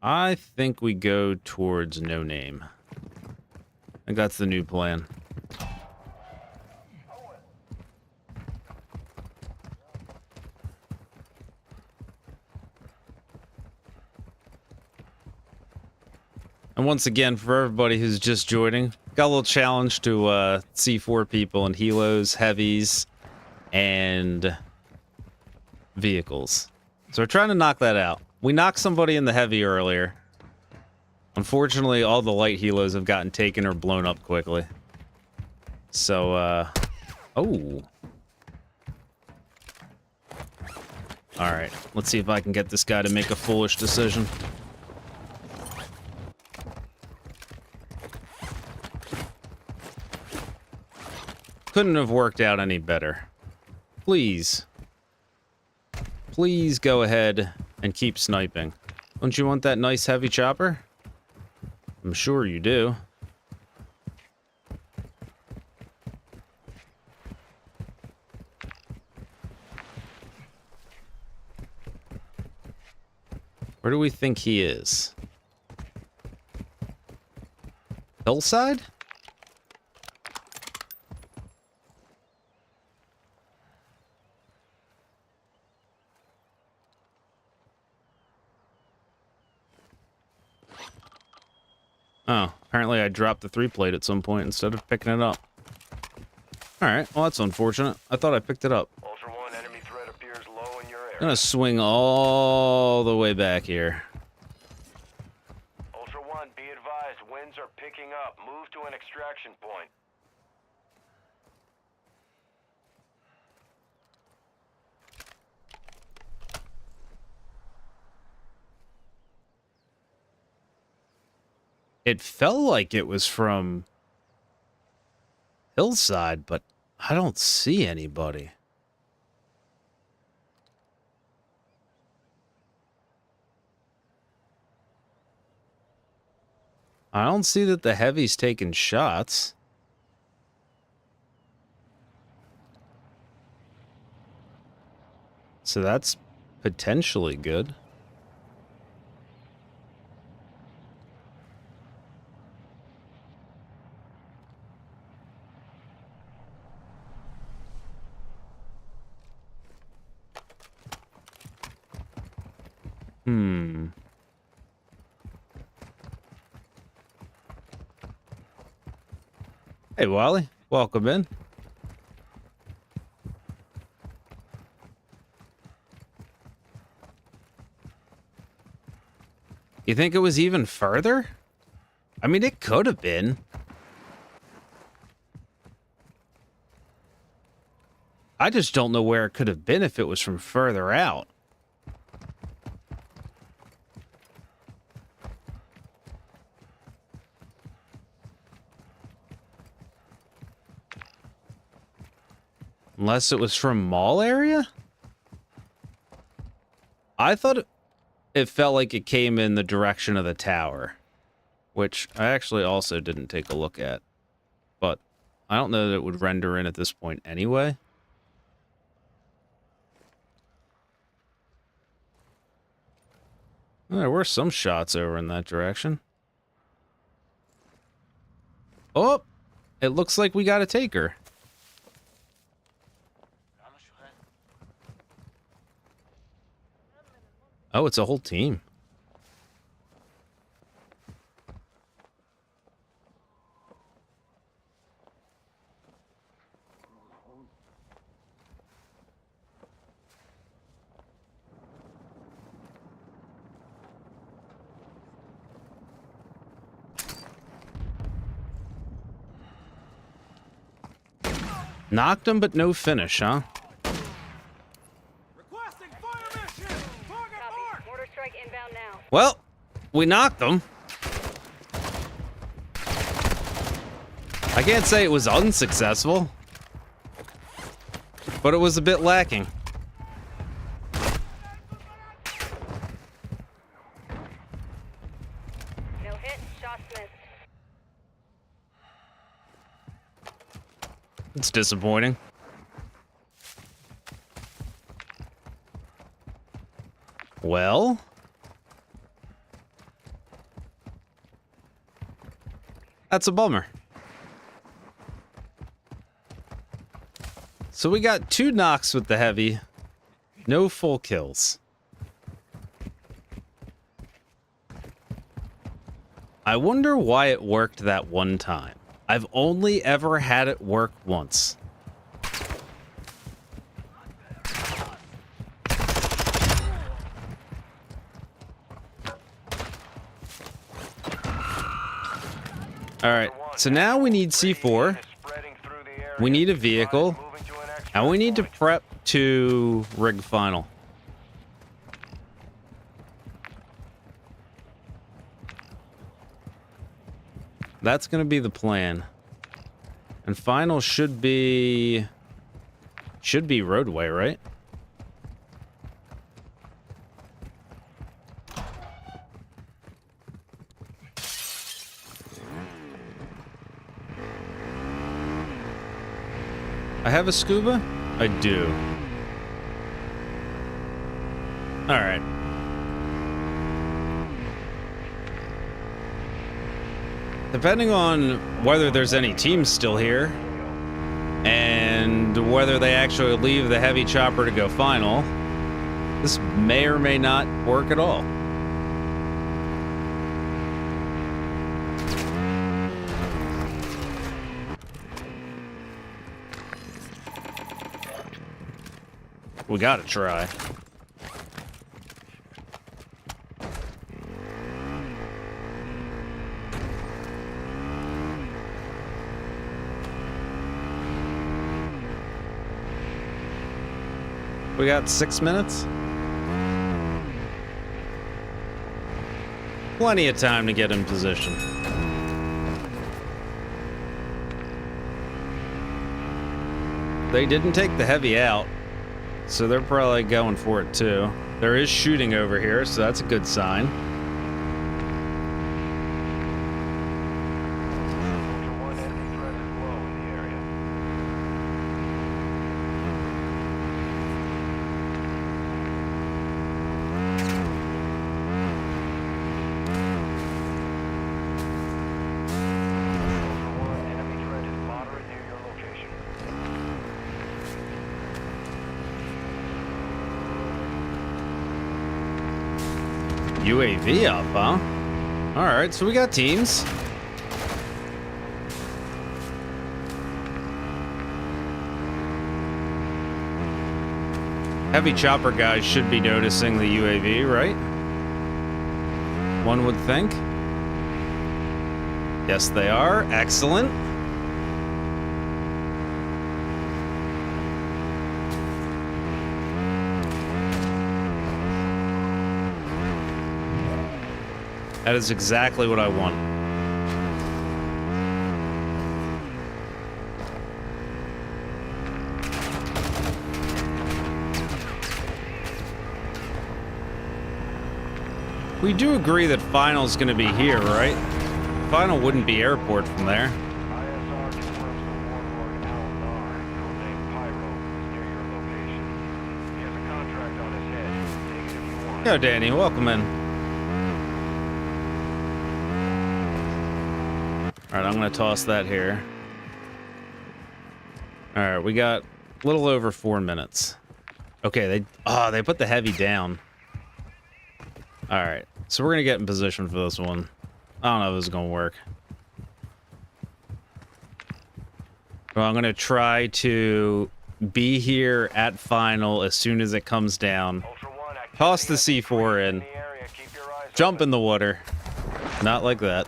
A: I think we go towards No Name. I think that's the new plan. And once again, for everybody who's just joining, got a little challenge to see 4 people in helos, heavies, and vehicles. So we're trying to knock that out. We knocked somebody in the heavy earlier. Unfortunately, all the light helos have gotten taken or blown up quickly. So, oh. Alright, let's see if I can get this guy to make a foolish decision. Couldn't have worked out any better. Please. Please go ahead and keep sniping. Don't you want that nice heavy chopper? I'm sure you do. Where do we think he is? Hillside? Oh, apparently I dropped the 3-plate at some point instead of picking it up. Alright, well that's unfortunate. I thought I picked it up.
D: Ultra One, enemy threat appears low in your area.
A: I'm gonna swing all the way back here.
D: Ultra One, be advised, winds are picking up. Move to an extraction point.
A: It felt like it was from Hillside, but I don't see anybody. I don't see that the heavy's taking shots. So that's potentially good. Hey, Wally. Welcome in. You think it was even further? I mean, it could have been. I just don't know where it could have been if it was from further out. Unless it was from mall area? I thought it felt like it came in the direction of the tower, which I actually also didn't take a look at. But I don't know that it would render in at this point anyway. Well, there were some shots over in that direction. Oh, it looks like we got a taker. Oh, it's a whole team. Knocked him, but no finish, huh? Well, we knocked them. I can't say it was unsuccessful, but it was a bit lacking.
E: No hit, shots missed.
A: It's disappointing. Well, that's a bummer. So we got 2 knocks with the heavy, no full kills. I wonder why it worked that one time. I've only ever had it work once. All right, so now we need C4.
D: Spreading through the
A: We need a vehicle, and we need to prep to rig final. That's going to be the plan. And final should be roadway, right? I have a scuba? I do. All right. Depending on whether there's any teams still here and whether they actually leave the heavy chopper to go final, this may or may not work at all. We gotta try. We got 6 minutes. Plenty of time to get in position. They didn't take the heavy out, so they're probably going for it too. There is shooting over here, so that's a good sign. UAV up, huh? Alright, so we got teams. Heavy chopper guys should be noticing the UAV, right? One would think. Yes, they are. Excellent. That is exactly what I want. We do agree that final's gonna be here, right? Final wouldn't be airport from there.
D: ISR confirms the warlord Al-Nar, codename Pyro, is near your location. He has a contract on his head. Take it if you want.
A: Yo, Danny, welcome in. Alright, I'm gonna toss that here. Alright, we got a little over 4 minutes. Okay, they put the heavy down. Alright, so we're gonna get in position for this one. I don't know if this is gonna work. Well, I'm gonna try to be here at final as soon as it comes down.
D: Ultra One, activity
A: Toss the
D: has
A: C4
D: increased
A: in.
D: the area. Keep your eyes
A: Jump
D: open.
A: in the water. Not like that.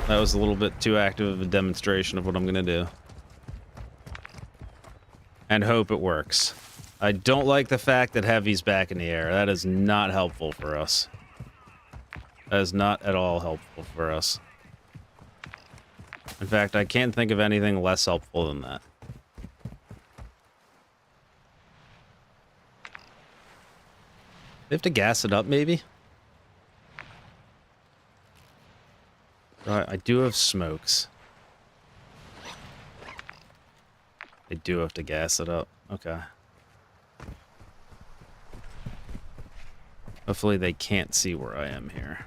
A: That was a little bit too active of a demonstration of what I'm gonna do. And hope it works. I don't like the fact that heavy's back in the air. That is not helpful for us. That is not at all helpful for us. In fact, I can't think of anything less helpful than that. They have to gas it up, maybe? I do have smokes. They do have to gas it up. Okay. Hopefully they can't see where I am here.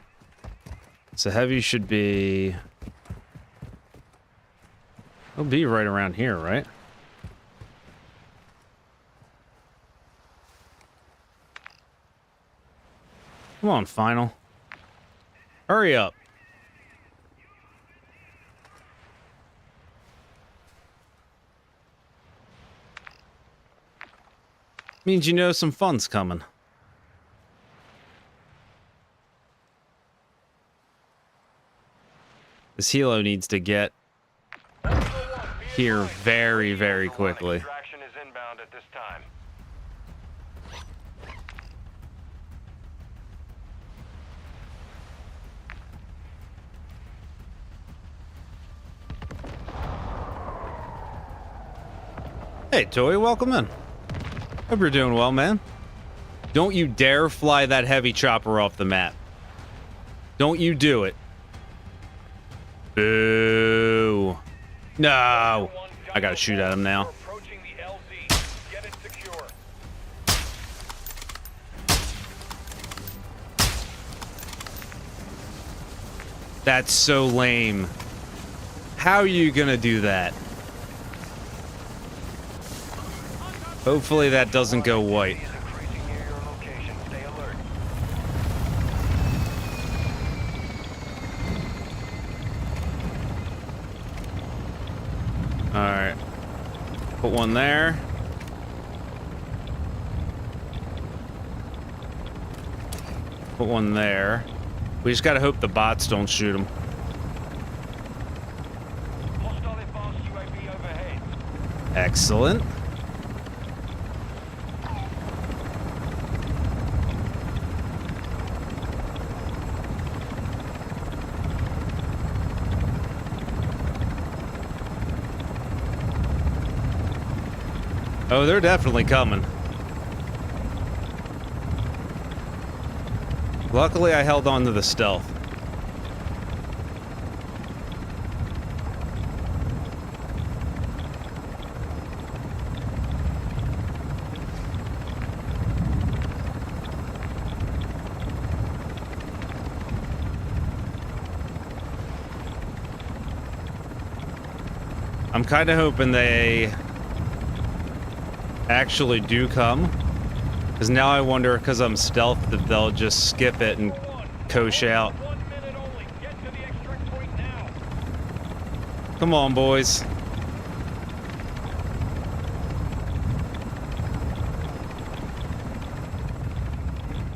A: So heavy should be... It'll be right around here, right? Come on, final. Hurry up. Means you know some fun's coming. This helo needs to get here very, very quickly.
D: Extraction is inbound at this time.
A: Hey, Toy, welcome in. Hope you're doing well, man. Don't you dare fly that heavy chopper off the map. Don't you do it. Boo. No. I gotta shoot at him now.
D: Approaching the LZ. Get it secure.
A: That's so lame. How are you gonna do that? Hopefully that doesn't go white.
D: He's increasing near your location. Stay alert.
A: Alright. Put one there. Put one there. We just gotta hope the bots don't shoot him.
D: Hostile advanced UAV overhead.
A: Excellent. Oh, they're definitely coming. Luckily, I held on to the stealth. I'm kind of hoping they actually do come, because now I wonder, because I'm stealth, that they'll just skip it and coach out.
D: 1 minute only. Get to the extract point now.
A: Come on, boys.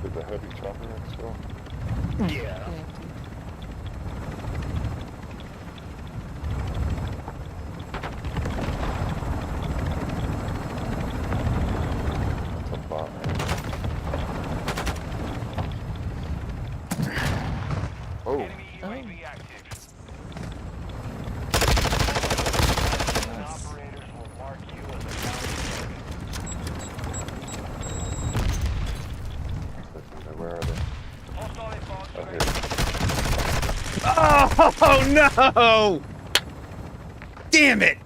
C: There's a heavy chopper next door.
B: Yeah.
C: It's a bot, man. Oh,
D: Enemy UAV active. Operators will mark you as a bounty.
C: where are they?
D: Hostile advanced
C: Oh, here.
A: Oh, no! Damn it!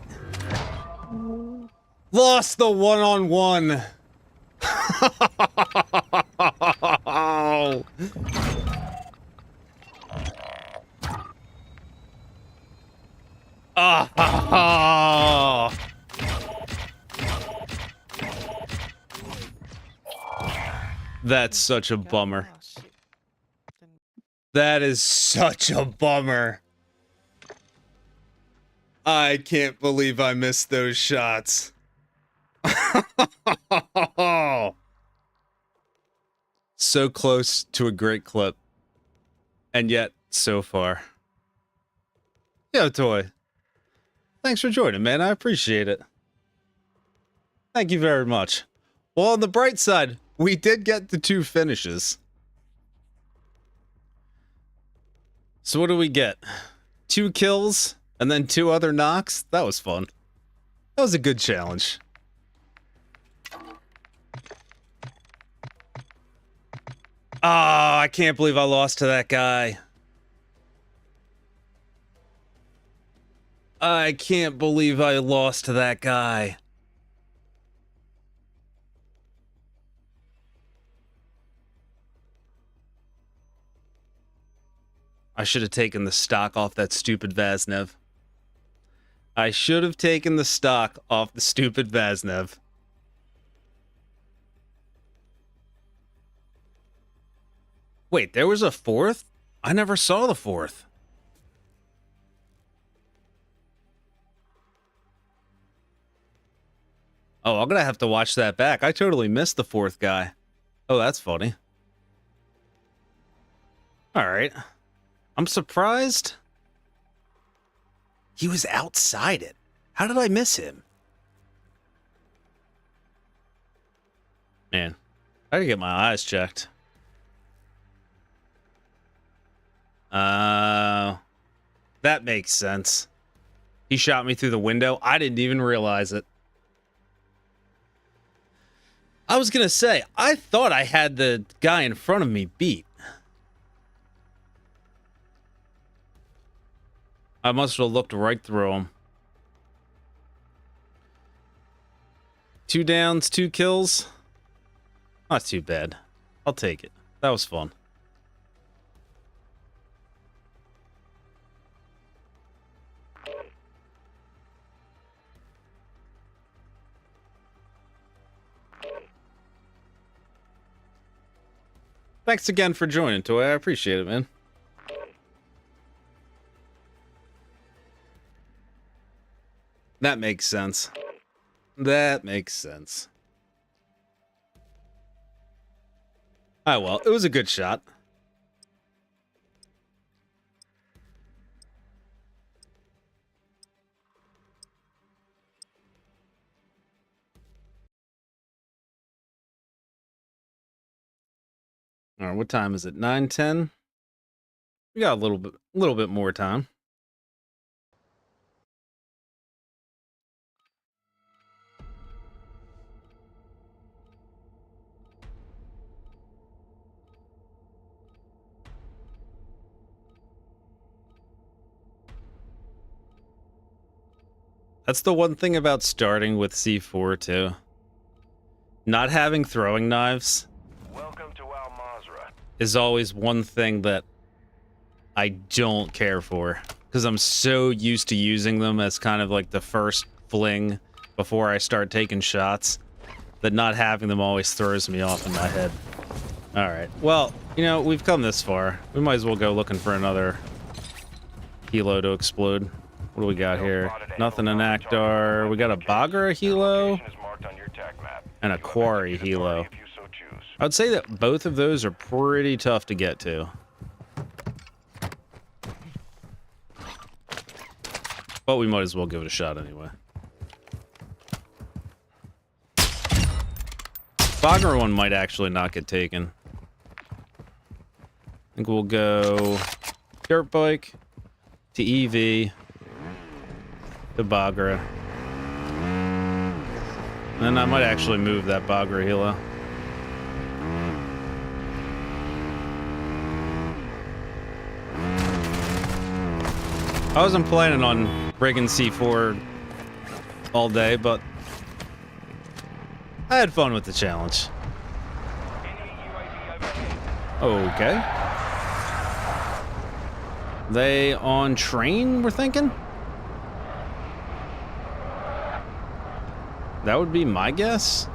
A: Lost the one-on-one. Oh. That's such a bummer. That is such a bummer. I can't believe I missed those shots. So close to a great clip. And yet, so far. Yo, Toy. Thanks for joining, man. I appreciate it. Thank you very much. Well, on the bright side, we did get the 2 finishes. So what do we get? 2 kills and then 2 other knocks? That was fun. That was a good challenge. Oh, I can't believe I lost to that guy. I can't believe I lost to that guy. I should have taken the stock off that stupid Vaznev. I should have taken the stock off the stupid Vaznev. Wait, there was a 4th? I never saw the 4th. Oh, I'm gonna have to watch that back. I totally missed the 4th guy. Oh, that's funny. Alright. I'm surprised he was outside it. How did I miss him? Man, I gotta get my eyes checked. That makes sense. He shot me through the window. I didn't even realize it. I was gonna say, I thought I had the guy in front of me beat. I must have looked right through him. 2 downs, 2 kills. Not too bad. I'll take it. That was fun. Thanks again for joining, Toy. I appreciate it, man. That makes sense. That makes sense. Oh, well, it was a good shot. All right, what time is it? 9:10. We got a little bit more time. That's the one thing about starting with C4 too. Not having throwing knives
D: Welcome to our Mazrah.
A: is always one thing that I don't care for, because I'm so used to using them as kind of like the first fling before I start taking shots, that not having them always throws me off in my head. Alright, well, you know, we've come this far. We might as well go looking for another helo to explode. What do we got here? Nothing in Akdar. We got a Bagra helo and a Quarry helo. I would say that both of those are pretty tough to get to. But we might as well give it a shot anyway. Bagra one might actually not get taken. I think we'll go dirt bike to EV to Bagra. And I might actually move that Bagra helo. I wasn't planning on rigging C4 all day, but I had fun with the challenge. Okay. They on train, we're thinking? That would be my guess.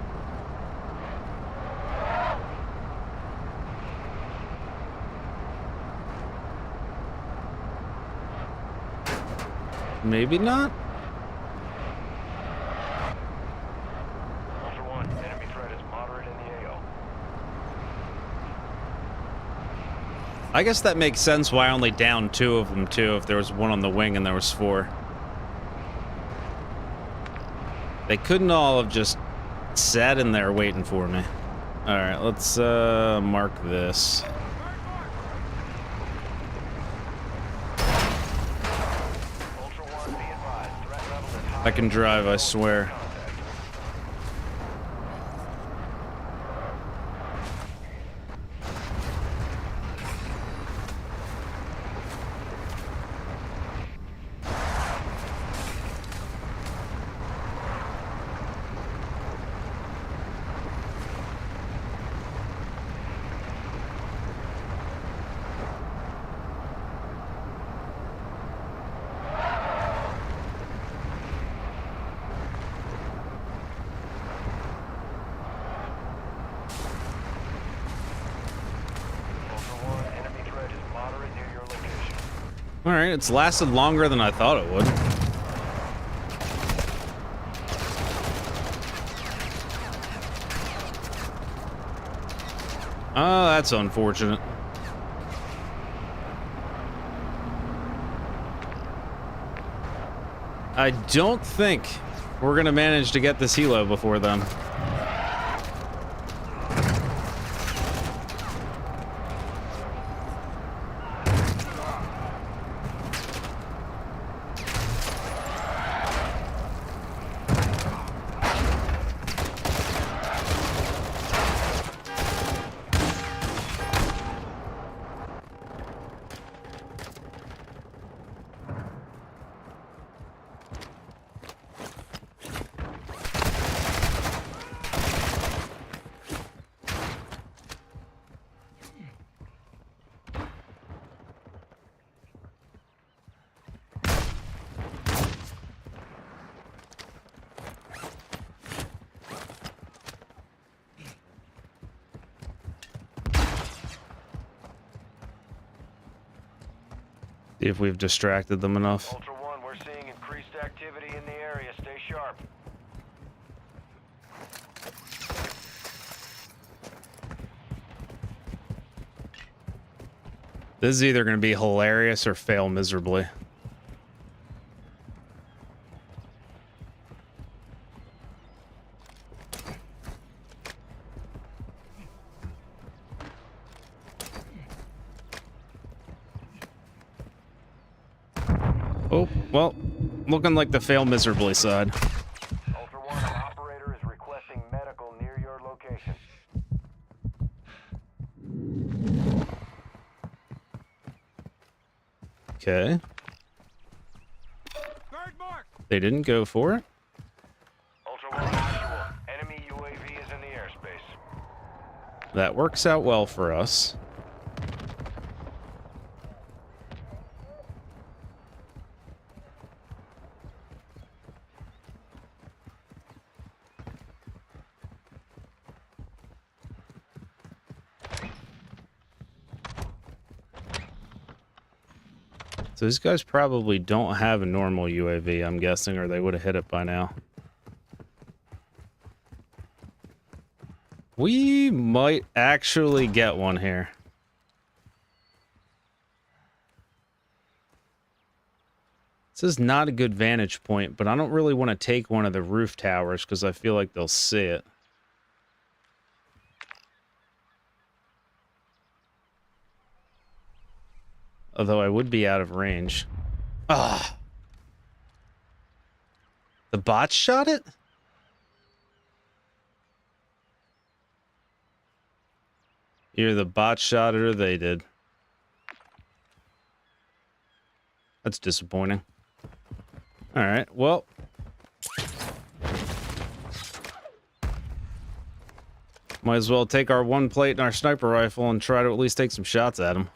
A: Maybe not.
D: Ultra One, enemy threat is moderate in the AO.
A: I guess that makes sense why I only downed 2 of them too, if there was 1 on the wing and there was 4. They couldn't all have just sat in there waiting for me. Alright, let's mark this.
D: Ultra One, be advised. Threat level is high.
A: I can drive, I swear. Alright, it's lasted longer than I thought it would. Oh, that's unfortunate. I don't think we're gonna manage to get this helo before them. See if we've distracted them enough.
D: Ultra One, we're seeing increased activity in the area. Stay sharp.
A: This is either going to be hilarious or fail miserably. Oh, well, looking like the fail miserably side.
D: Ultra One, an operator is requesting medical near your location.
A: Okay. They didn't go for it.
D: Ultra One, actual. Enemy UAV is in the airspace.
A: That works out well for us. So these guys probably don't have a normal UAV, I'm guessing, or they would have hit it by now. We might actually get one here. This is not a good vantage point, but I don't really want to take one of the roof towers because I feel like they'll see it. Although I would be out of range. Ah. The bot shot it? Either the bot shot it or they did. That's disappointing. Alright, well. Might as well take our one plate and our sniper rifle and try to at least take some shots at him.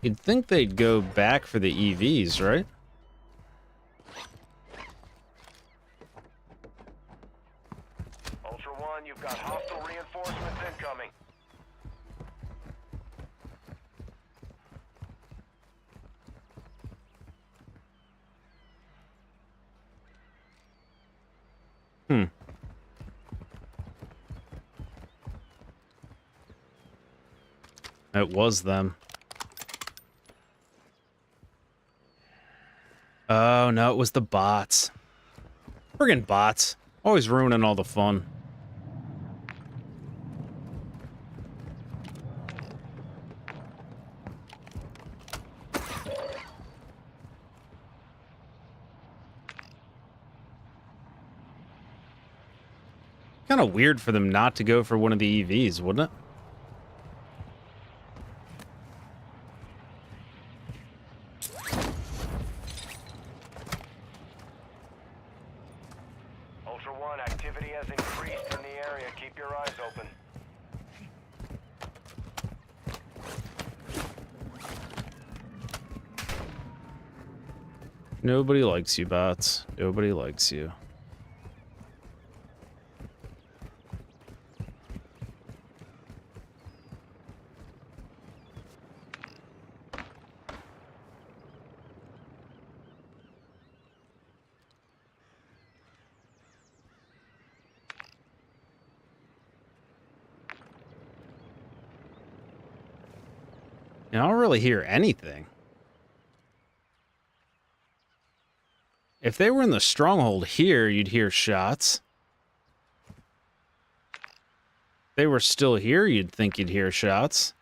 A: You'd think they'd go back for the EVs, right?
D: Ultra One, you've got hostile reinforcements incoming.
A: It was them. Oh, no, it was the bots. Friggin' bots. Always ruining all the fun. Kind of weird for them not to go for one of the EVs, wouldn't it?
D: Ultra One, activity has increased in the area. Keep your eyes open.
A: Nobody likes you, bots. Nobody likes you. I don't really hear anything. If they were in the stronghold here, you'd hear shots. If they were still here, you'd think you'd hear shots.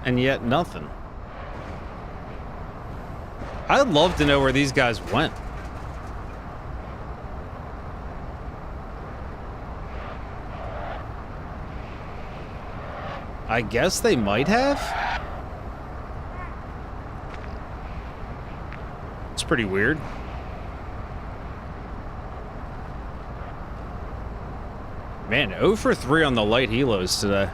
A: And yet nothing. I'd love to know where these guys went. I guess they might have. It's pretty weird. Man, 0 for 3 on the light helos today.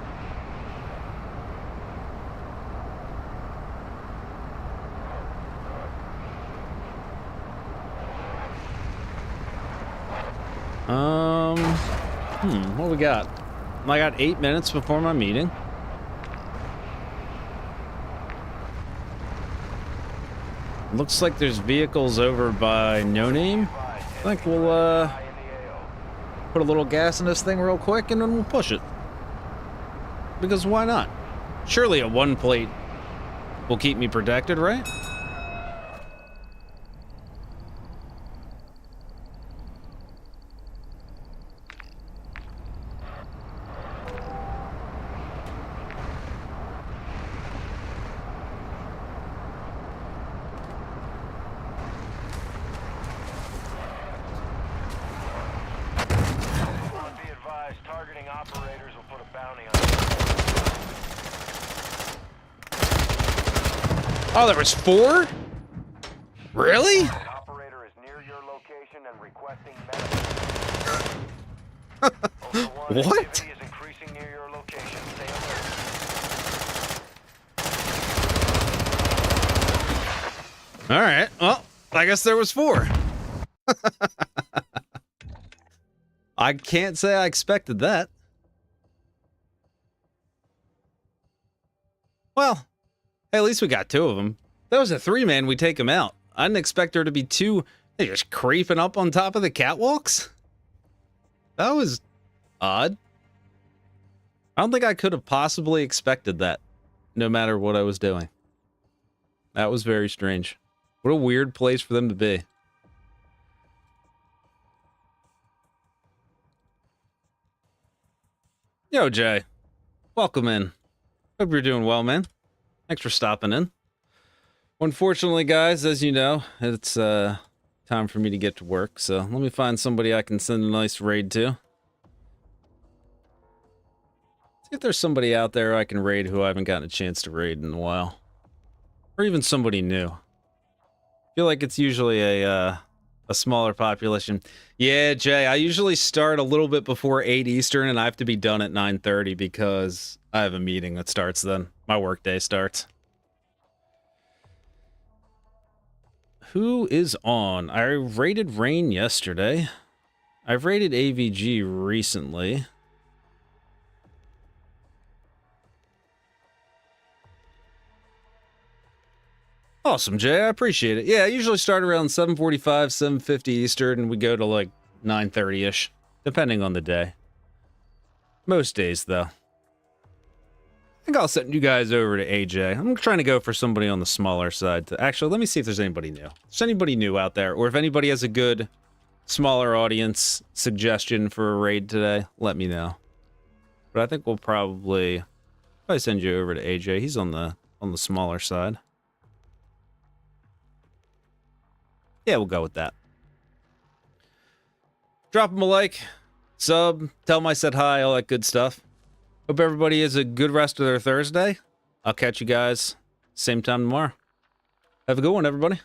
A: What we got? I got 8 minutes before my meeting. Looks like there's vehicles over by No Name. I think we'll put a little gas in this thing real quick and then we'll push it. Because why not? Surely a 1 plate will keep me protected, right? Oh, there was 4? Really?
D: Operator is near your location and requesting medical.
A: What?
D: Activity is increasing near your location. Stay alert.
A: All right. Well, I guess there was 4. I can't say I expected that. Well, hey, at least we got 2 of them. If that was a 3-man, we'd take him out. I didn't expect there to be 2. They just creeping up on top of the catwalks. That was odd. I don't think I could have possibly expected that, no matter what I was doing. That was very strange. What a weird place for them to be. Yo, Jay. Welcome in. Hope you're doing well, man. Thanks for stopping in. Unfortunately, guys, as you know, it's time for me to get to work, so let me find somebody I can send a nice raid to. See if there's somebody out there I can raid who I haven't gotten a chance to raid in a while. Or even somebody new. I feel like it's usually a smaller population. Yeah, Jay, I usually start a little bit before 8 Eastern, and I have to be done at 9:30 because I have a meeting that starts then. My workday starts. Who is on? I rated Rain yesterday. I've rated AVG recently. Awesome, Jay. I appreciate it. Yeah, I usually start around 7:45, 7:50 Eastern, and we go to like 9:30-ish, depending on the day. Most days, though. I think I'll send you guys over to AJ. I'm trying to go for somebody on the smaller side. Actually, let me see if there's anybody new. If there's anybody new out there, or if anybody has a good smaller audience suggestion for a raid today, let me know. But I think we'll probably send you over to AJ. He's on the smaller side. Yeah, we'll go with that. Drop him a like, sub, tell him I said hi, all that good stuff. Hope everybody has a good rest of their Thursday. I'll catch you guys same time tomorrow. Have a good one, everybody.